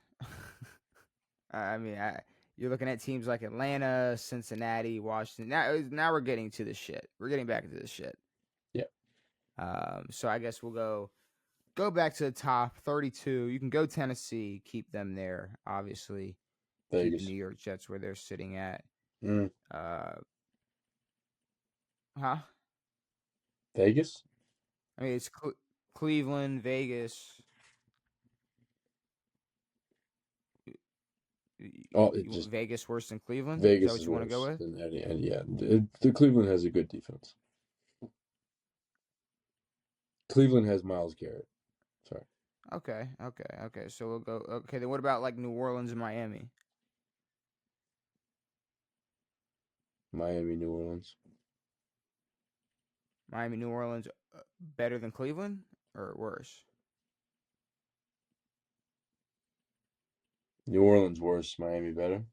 You're looking at teams like Atlanta, Cincinnati, Washington. Now we're getting to the shit. We're getting back into the shit. Yeah. So I guess we'll go back to the top 32. You can go Tennessee, keep them there. Obviously, keep Vegas. the New York Jets where they're sitting at. Mm. Huh? Vegas? I mean, it's Cleveland, Vegas. Oh, it just Vegas worse than Cleveland? Vegas Is that what is you want to go worse with? than any, and yeah, the Cleveland has a good defense. Cleveland has Myles Garrett. Sorry. Okay. So we'll go. Okay, then what about like New Orleans and Miami? Miami, New Orleans. Miami, New Orleans, better than Cleveland or worse? New Orleans worse, Miami better.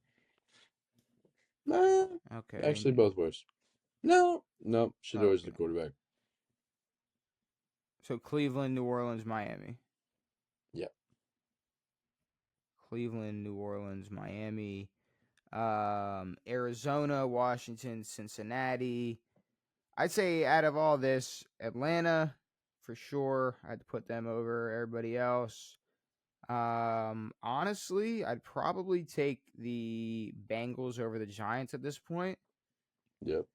Nah, Okay. actually both worse. No, Shedeur's the Okay. quarterback. So Cleveland, New Orleans, Miami. Yeah. Cleveland, New Orleans, Miami. Arizona, Washington, Cincinnati. I'd say out of all this, Atlanta for sure. I'd put them over everybody else. Honestly, I'd probably take the Bengals over the Giants at this point. Yep.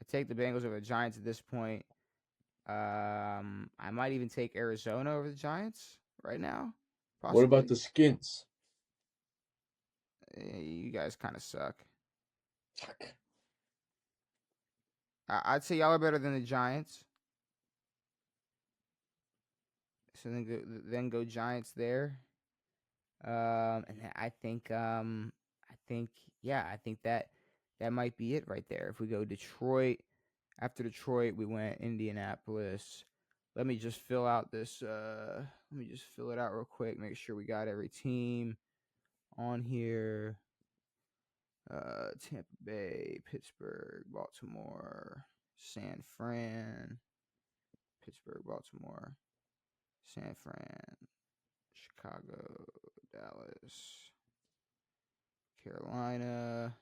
I'd take the Bengals over the Giants at this point. I might even take Arizona over the Giants right now. Possibly. What about the Skins? You guys kind of suck. Fuck. I'd say y'all are better than the Giants. So then go Giants there. And I think that might be it right there. If we go Detroit, after Detroit, we went Indianapolis. Let me just fill out this. Let me just fill it out real quick. Make sure we got every team on here. Tampa Bay, Pittsburgh, Baltimore, San Fran, Pittsburgh, Baltimore, San Fran, Chicago, Dallas, Carolina,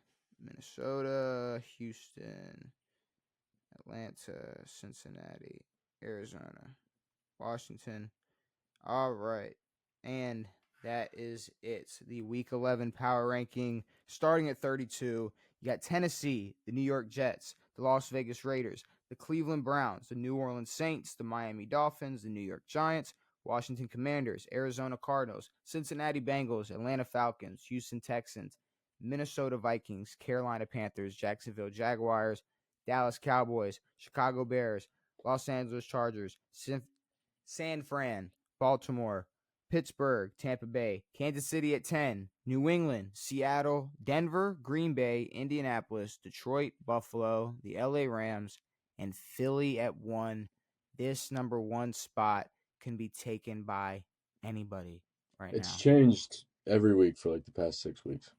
Minnesota, Houston, Atlanta, Cincinnati, Arizona, Washington. All right. And that is it. The Week 11 power ranking starting at 32. You got Tennessee, the New York Jets, the Las Vegas Raiders, the Cleveland Browns, the New Orleans Saints, the Miami Dolphins, the New York Giants, Washington Commanders, Arizona Cardinals, Cincinnati Bengals, Atlanta Falcons, Houston Texans, Minnesota Vikings, Carolina Panthers, Jacksonville Jaguars, Dallas Cowboys, Chicago Bears, Los Angeles Chargers, San Fran, Baltimore, Pittsburgh, Tampa Bay, Kansas City at 10, New England, Seattle, Denver, Green Bay, Indianapolis, Detroit, Buffalo, the LA Rams, and Philly at 1. This number 1 spot can be taken by anybody right It's now. changed every week for like the past 6 weeks.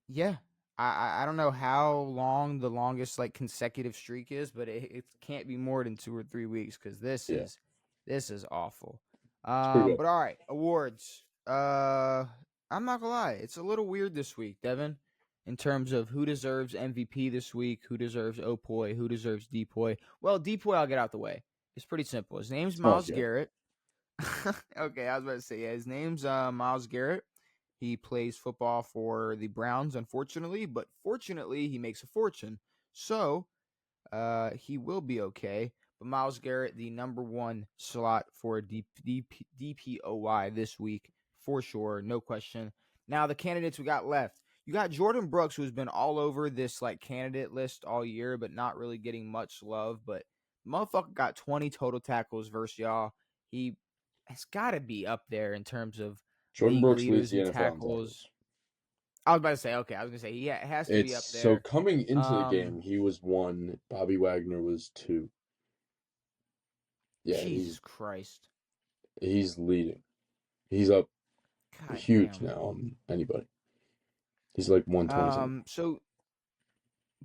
Yeah. I don't know how long the longest like consecutive streak is, but it can't be more than 2 or 3 weeks because this is awful. pretty good. But all right, awards. I'm not gonna lie, it's a little weird this week, Devin, in terms of who deserves MVP this week, who deserves Opoy, who deserves Depoy. Well, Depoy, I'll get out the way. It's pretty simple. His name's Myles Garrett. Okay, I was about to say, yeah, his name's Myles Garrett. He plays football for the Browns, unfortunately, but fortunately, he makes a fortune. So, he will be okay. But Myles Garrett, the number 1 slot for DPOY this week, for sure, no question. Now the candidates we got left. You got Jordan Brooks, who's been all over this like candidate list all year, but not really getting much love. But motherfucker got 20 total tackles versus y'all. He has got to be up there in terms of Jordan league Brooks leads leaders the in NFL in tackles. tackles. I was about to say, okay, I was gonna say he has to be up It's so there. coming into the game, he was 1. Bobby Wagner was 2. Yeah, Jesus Christ. he's leading. He's up God huge damn. now on anybody. He's like 120. So,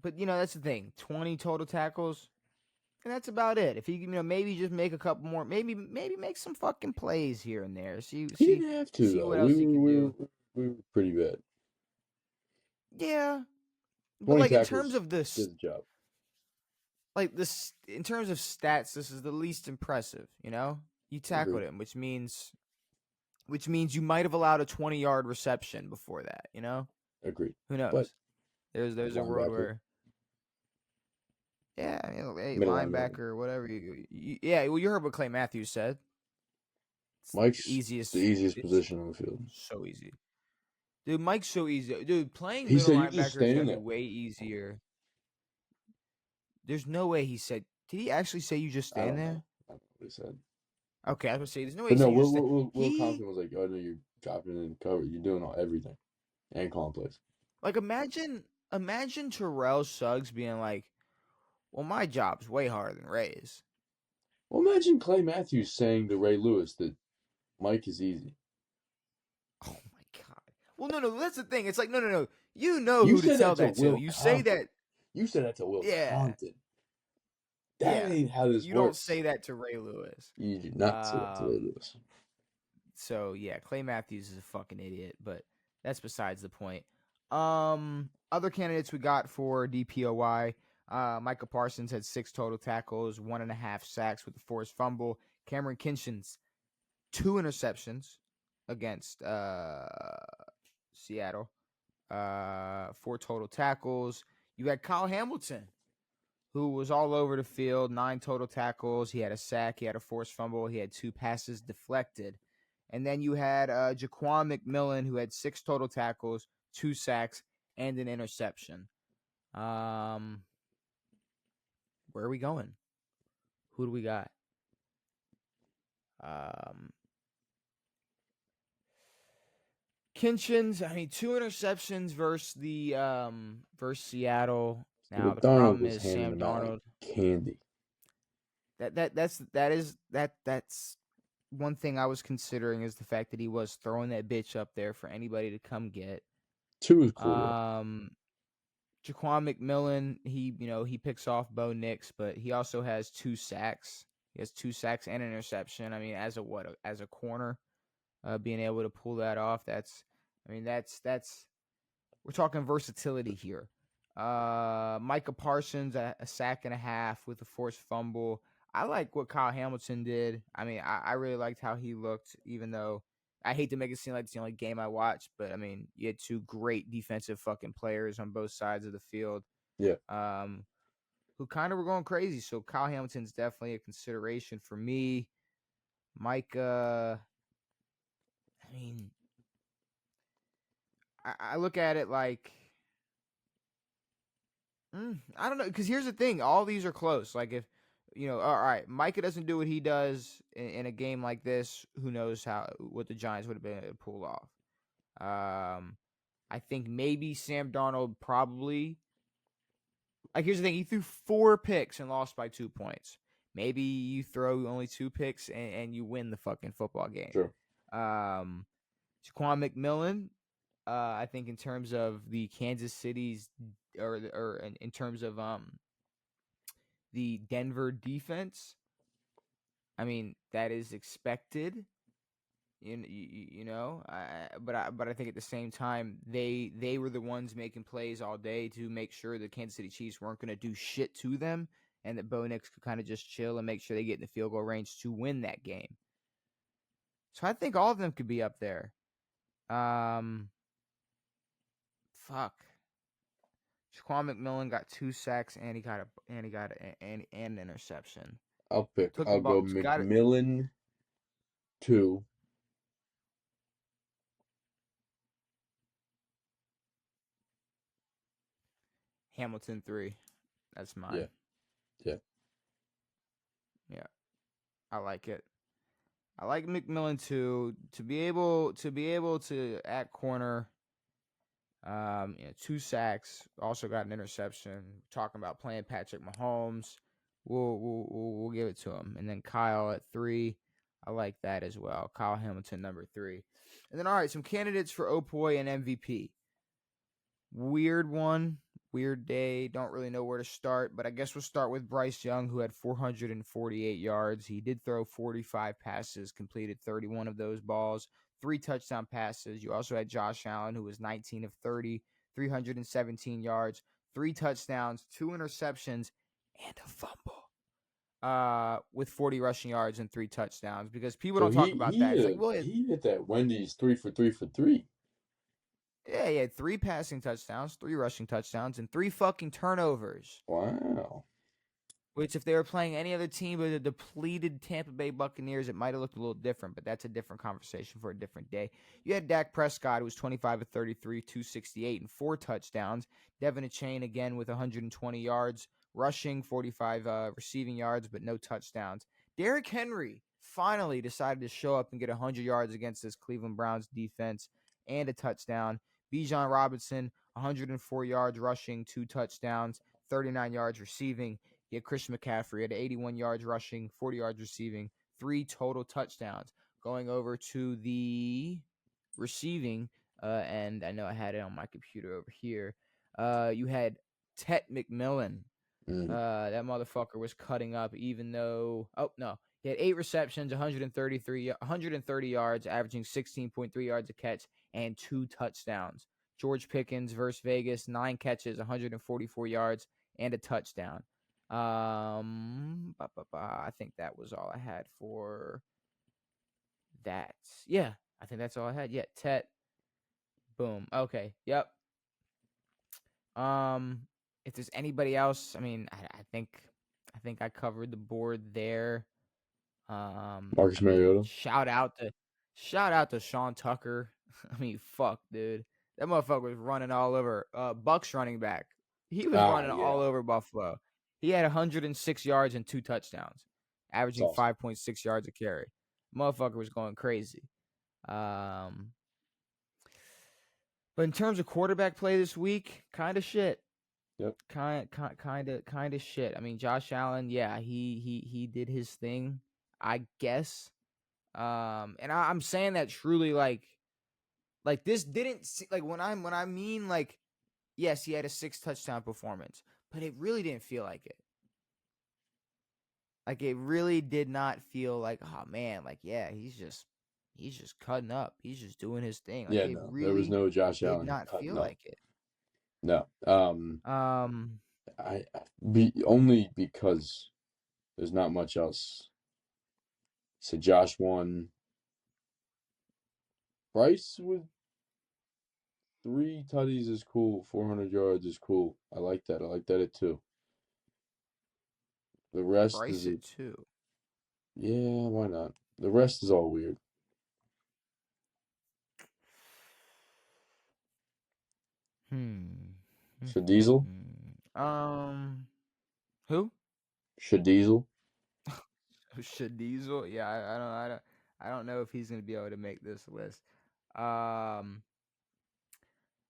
but that's the thing. 20 total tackles, and that's about it. If he, maybe just make a couple more, maybe make some fucking plays here and there. He didn't have to see though. what else he can do. We were pretty bad. Yeah, but 20 like in tackles terms of this, did the job. like this, in terms of stats, this is the least impressive. You tackled him, which means you might have allowed a 20-yard reception before that. Agreed. Who knows? But There's a world where. Yeah, hey, middle linebacker or whatever. Yeah, well, you heard what Clay Matthews said. It's Mike's the easiest position on the field. So easy. Dude, Mike's so easy. Dude, playing He middle said you just linebacker is stand going to be there. way easier. There's no way he said. Did he actually say you just stand there? I don't know what he said. Okay, I was going to say, there's no way But he no, said you just stand. Will Compton was like, oh, no, you're dropping in cover. You're doing everything. And calling plays. Like, imagine Terrell Suggs being like, well, my job's way harder than Ray's. Well, imagine Clay Matthews saying to Ray Lewis that Mike is easy. Oh, my God. Well, no, that's the thing. It's like, no. You know You who to said tell that that to to. Will You say Compton. that. You said that to Will Yeah. Compton. That ain't how this you works. don't say that to Ray Lewis. You do not say that to Ray Lewis. So yeah, Clay Matthews is a fucking idiot, but that's besides the point. Other candidates we got for DPOY, Micah Parsons had 6 total tackles, 1.5 sacks with a forced fumble. Cameron Kinchins, 2 interceptions against Seattle, 4 total tackles. You had Kyle Hamilton, who was all over the field, 9 total tackles. He had a sack. He had a forced fumble. He had 2 passes deflected. And then you had Jaquan McMillan, who had 6 total tackles, 2 sacks, and an interception. Where are we going? Who do we got? Kinchins, 2 interceptions versus Seattle. Now the problem is Sam Darnold. Candy. That's one thing I was considering is the fact that he was throwing that bitch up there for anybody to come get. 2 is cool. Jaquan McMillan, he picks off Bo Nix, but he also has 2 sacks. He has 2 sacks and an interception. As a corner, being able to pull that off, that's we're talking versatility here. Micah Parsons, a sack and a half with a forced fumble. I like what Kyle Hamilton did. I really liked how he looked, even though I hate to make it seem like it's the only game I watched, but you had 2 great defensive fucking players on both sides of the field. Yeah. Who kind of were going crazy. So Kyle Hamilton's definitely a consideration for me. Micah, I look at it like, I don't know, because here's the thing. All these are close. Like, if, all right, Micah doesn't do what he does in a game like this, who knows what the Giants would have been able to pull off. I think maybe Sam Darnold probably, like, here's the thing. He threw 4 picks and lost by 2 points. Maybe you throw only 2 picks and you win the fucking football game. Sure. Jaquan McMillan, I think in terms of the Kansas City's or in terms of the Denver defense, that is expected. But I think at the same time they were the ones making plays all day to make sure the Kansas City Chiefs weren't going to do shit to them, and that Bo Nix could kind of just chill and make sure they get in the field goal range to win that game. So I think all of them could be up there. Fuck. Jaquan McMillan got 2 sacks and he got an interception. I'll go McMillan 2. Hamilton 3. That's mine. Yeah. Yeah. Yeah. I like it. I like McMillan too. To be able to at corner, 2 sacks, also got an interception. Talking about playing Patrick Mahomes, we'll give it to him. And then Kyle at 3, I like that as well. Kyle Hamilton number 3, and then all right, some candidates for Opoy and MVP. Weird one, weird day. Don't really know where to start, but I guess we'll start with Bryce Young, who had 448 yards. He did throw 45 passes, completed 31 of those balls, 3 touchdown passes. You also had Josh Allen, who was 19 of 30, 317 yards, 3 touchdowns, 2 interceptions, and a fumble. With 40 rushing yards and 3 touchdowns. Because people So don't talk about that. It's like, well, he hit that Wendy's 3 for 3 for 3. yeah, he had 3 passing touchdowns, 3 rushing touchdowns, and 3 fucking turnovers. Wow. Which, if they were playing any other team but the depleted Tampa Bay Buccaneers, it might have looked a little different, but that's a different conversation for a different day. You had Dak Prescott, who was 25 of 33, 268, and 4 touchdowns. Devin Achane, again, with 120 yards, rushing, 45 receiving yards, but no touchdowns. Derrick Henry finally decided to show up and get 100 yards against this Cleveland Browns defense and a touchdown. Bijan Robinson, 104 yards rushing, 2 touchdowns, 39 yards receiving. You had Christian McCaffrey at 81 yards rushing, 40 yards receiving, 3 total touchdowns. Going over to the receiving, and I know I had it on my computer over here. You had Tet McMillan. That motherfucker was cutting up, even though he had 8 receptions, 130 yards, averaging 16.3 yards a catch, and 2 touchdowns. George Pickens versus Vegas, 9 catches, 144 yards, and a touchdown. I think that was all I had for that. Yeah, I think that's all I had. Yeah, Tet. Boom. Okay. Yep. If there's anybody else, I mean, I think I covered the board there. Marcus I mean, Mariota. shout out to Sean Tucker. I mean, fuck, dude. That motherfucker was running all over Bucks running back. He was running Yeah. all over Buffalo. He had 106 yards and 2 touchdowns, It's averaging awesome. 5.6 yards a carry. Motherfucker was going crazy. But in terms of quarterback play this week, kind of shit. Yep. Kind of shit. I mean, Josh Allen, yeah, he did his thing, I guess. And I'm saying that truly, like this didn't like when I mean, like, yes, he had a 6 touchdown performance, but it really didn't feel like it. Like, it really did not feel like, oh man, like, yeah, he's just cutting up. He's just doing his thing. Like, Yeah, it no. There was really no Josh did Allen not feel cutting up. like it. No. Um, Only because there's not much else. So Josh won. Bryce with 3 tutties is cool. 400 yards is cool. I like that. I like that at 2. The rest Bryce is it too. yeah, why not? The rest is all weird. Shadiesel? Who? Shadiesel? Shediesel? Yeah, I don't know if he's gonna be able to make this list. Um,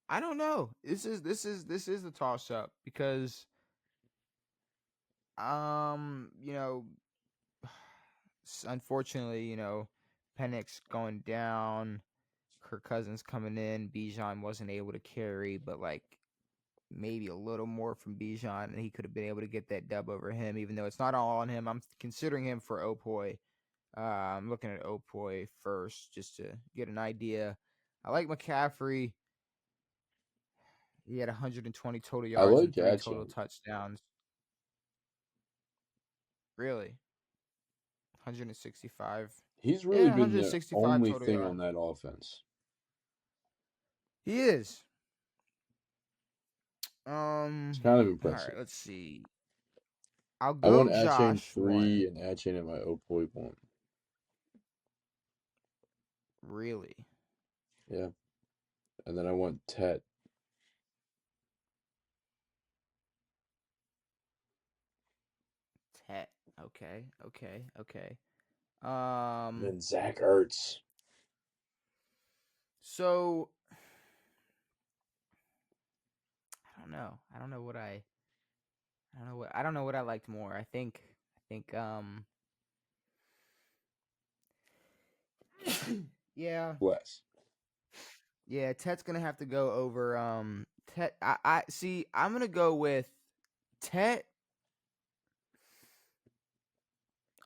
I don't know. This is the toss up because you know, unfortunately, Penix going down, Kirk Cousins coming in, Bijan wasn't able to carry, but like maybe a little more from Bijan, and he could have been able to get that dub over him, even though it's not all on him. I'm considering him for Opoy. I'm looking at Opoy first just to get an idea. I like McCaffrey. He had 120 total I yards like and 3 total Atchan. touchdowns. Really? 165. He's really Yeah, been the 165 only total thing on yards. that offense. He is. It's kind of All impressive. right, let's see. I'll I go want Atchan Josh 1. 3 and Atchan at my Opoy 1. Really? Yeah. And then I want Tet. Okay. And Zach Ertz. So I don't know. I don't know what I liked more. I think yeah. Wes. Yeah, Tet's gonna have to go over Tet. I see. I'm gonna go with Tet.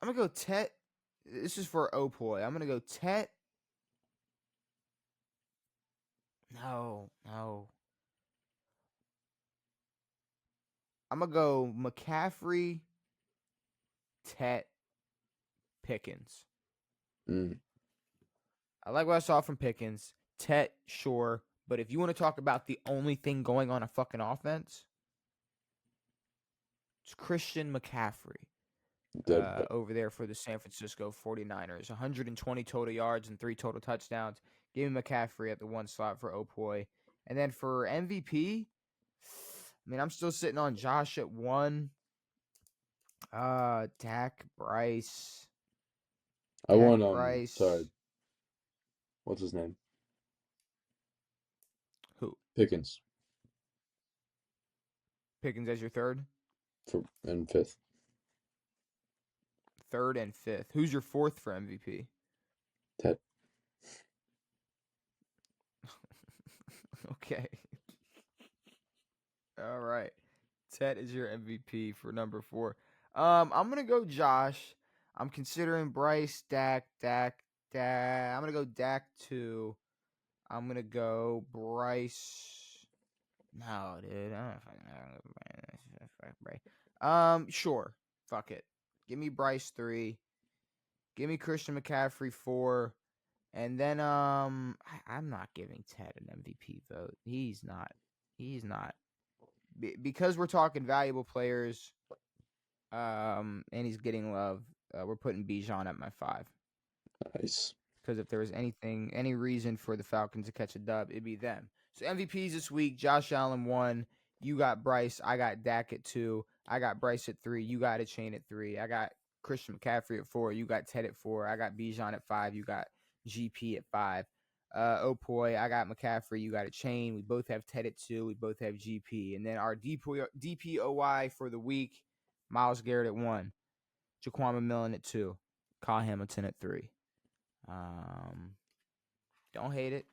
I'm gonna go Tet. This is for Opoy. I'm gonna go Tet. No. I'm gonna go McCaffrey, Tet, Pickens. Mm. I like what I saw from Pickens. Tet, sure, but if you want to talk about the only thing going on a fucking offense, it's Christian McCaffrey. Dead bet. Over there for the San Francisco 49ers. 120 total yards and 3 total touchdowns. Give me McCaffrey at the 1 slot for Opoy. And then for MVP, I mean, I'm still sitting on Josh at 1. Dak, Bryce. I want Bryce. sorry. What's his name? Who? Pickens Pickens as your third? and fifth. Third and fifth. Who's your fourth for MVP? Ted. Okay. All right. Ted is your MVP for number 4. I'm gonna go Josh. I'm considering Bryce, Dak. I'm gonna go Dak 2. I'm gonna go Bryce. No, dude. I don't Bryce. Sure. Fuck it. Give me Bryce 3. Give me Christian McCaffrey 4. And then I'm not giving Ted an MVP vote. He's not. Because we're talking valuable players, and he's getting love. We're putting Bijan at my 5. Nice. Because if there was any reason for the Falcons to catch a dub, it'd be them. So MVPs this week: Josh Allen 1. You got Bryce. I got Dak at 2. I got Bryce at 3. You got a chain at 3. I got Christian McCaffrey at 4. You got Ted at 4. I got Bijan at 5. You got GP at 5. Opoy, I got McCaffrey. You got a chain. We both have Ted at 2. We both have GP. And then our DPOY for the week: Myles Garrett at 1. Jaquan McMillan at 2. Kyle Hamilton at 3. Don't hate it.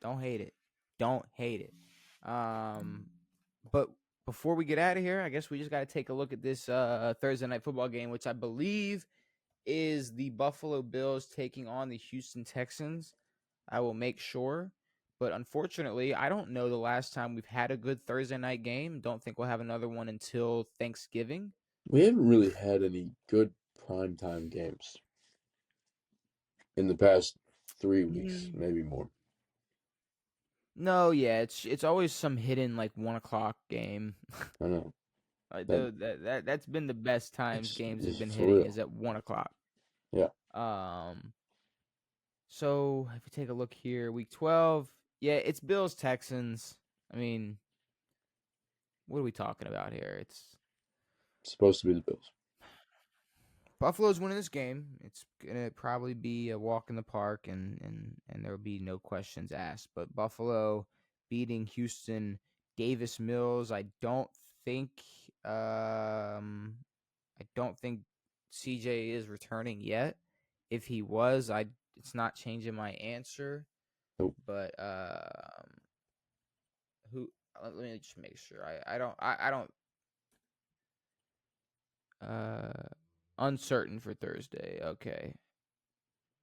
But before we get out of here, I guess we just got to take a look at this Thursday night football game, which I believe is the Buffalo Bills taking on the Houston Texans. I will make sure. But unfortunately, I don't know the last time we've had a good Thursday night game. Don't think we'll have another one until Thanksgiving. We haven't really had any good primetime games in the past 3 weeks, maybe more. No, yeah, it's always some hidden like 1:00 game. I know. That's been the best times games have been for hitting real. is at 1:00. Yeah. So if you take a look here, week 12, yeah, it's Bills Texans. I mean, what are we talking about here? It's supposed to be the Bills. Buffalo's winning this game. It's gonna probably be a walk in the park, and there will be no questions asked. But Buffalo beating Houston, Davis Mills. I don't think CJ is returning yet. If he was, it's not changing my answer. Nope. But who? Let me just make sure. I don't. Uncertain for Thursday. Okay.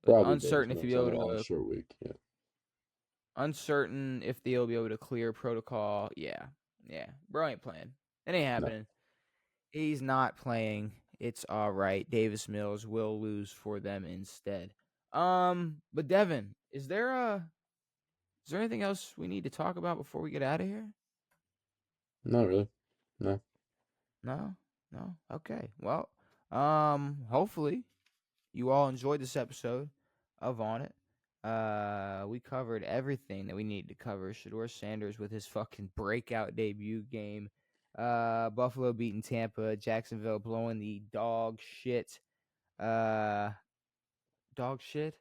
Probably Uncertain if you'll be able to. Short week. Yeah. Uncertain if they'll be able to clear protocol. Yeah. Bro ain't playing. It ain't happening. No. He's not playing. It's all right. Davis Mills will lose for them instead. But Devin, is there anything else we need to talk about before we get out of here? Not really. No. No. Okay. Well, hopefully you all enjoyed this episode of On It. We covered everything that we needed to cover. Shedeur Sanders with his fucking breakout debut game. Buffalo beating Tampa. Jacksonville blowing the dog shit Uh, dog shit.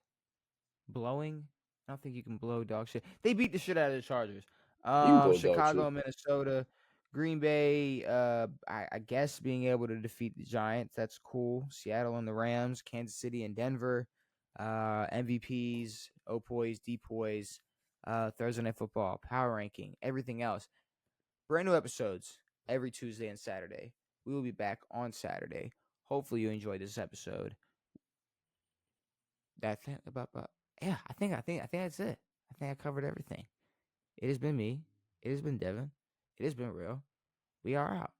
Blowing. I don't think you can blow dog shit. They beat the shit out of the Chargers. You can blow dog Chicago shit. and Minnesota. Green Bay, I guess being able to defeat the Giants, that's cool. Seattle and the Rams, Kansas City and Denver, MVPs, Opoys, Depoys, Thursday Night Football, Power Ranking, everything else. Brand new episodes every Tuesday and Saturday. We will be back on Saturday. Hopefully you enjoyed this episode. Yeah, I think that's it. I think I covered everything. It has been me. It has been Devin. It has been real. We are out.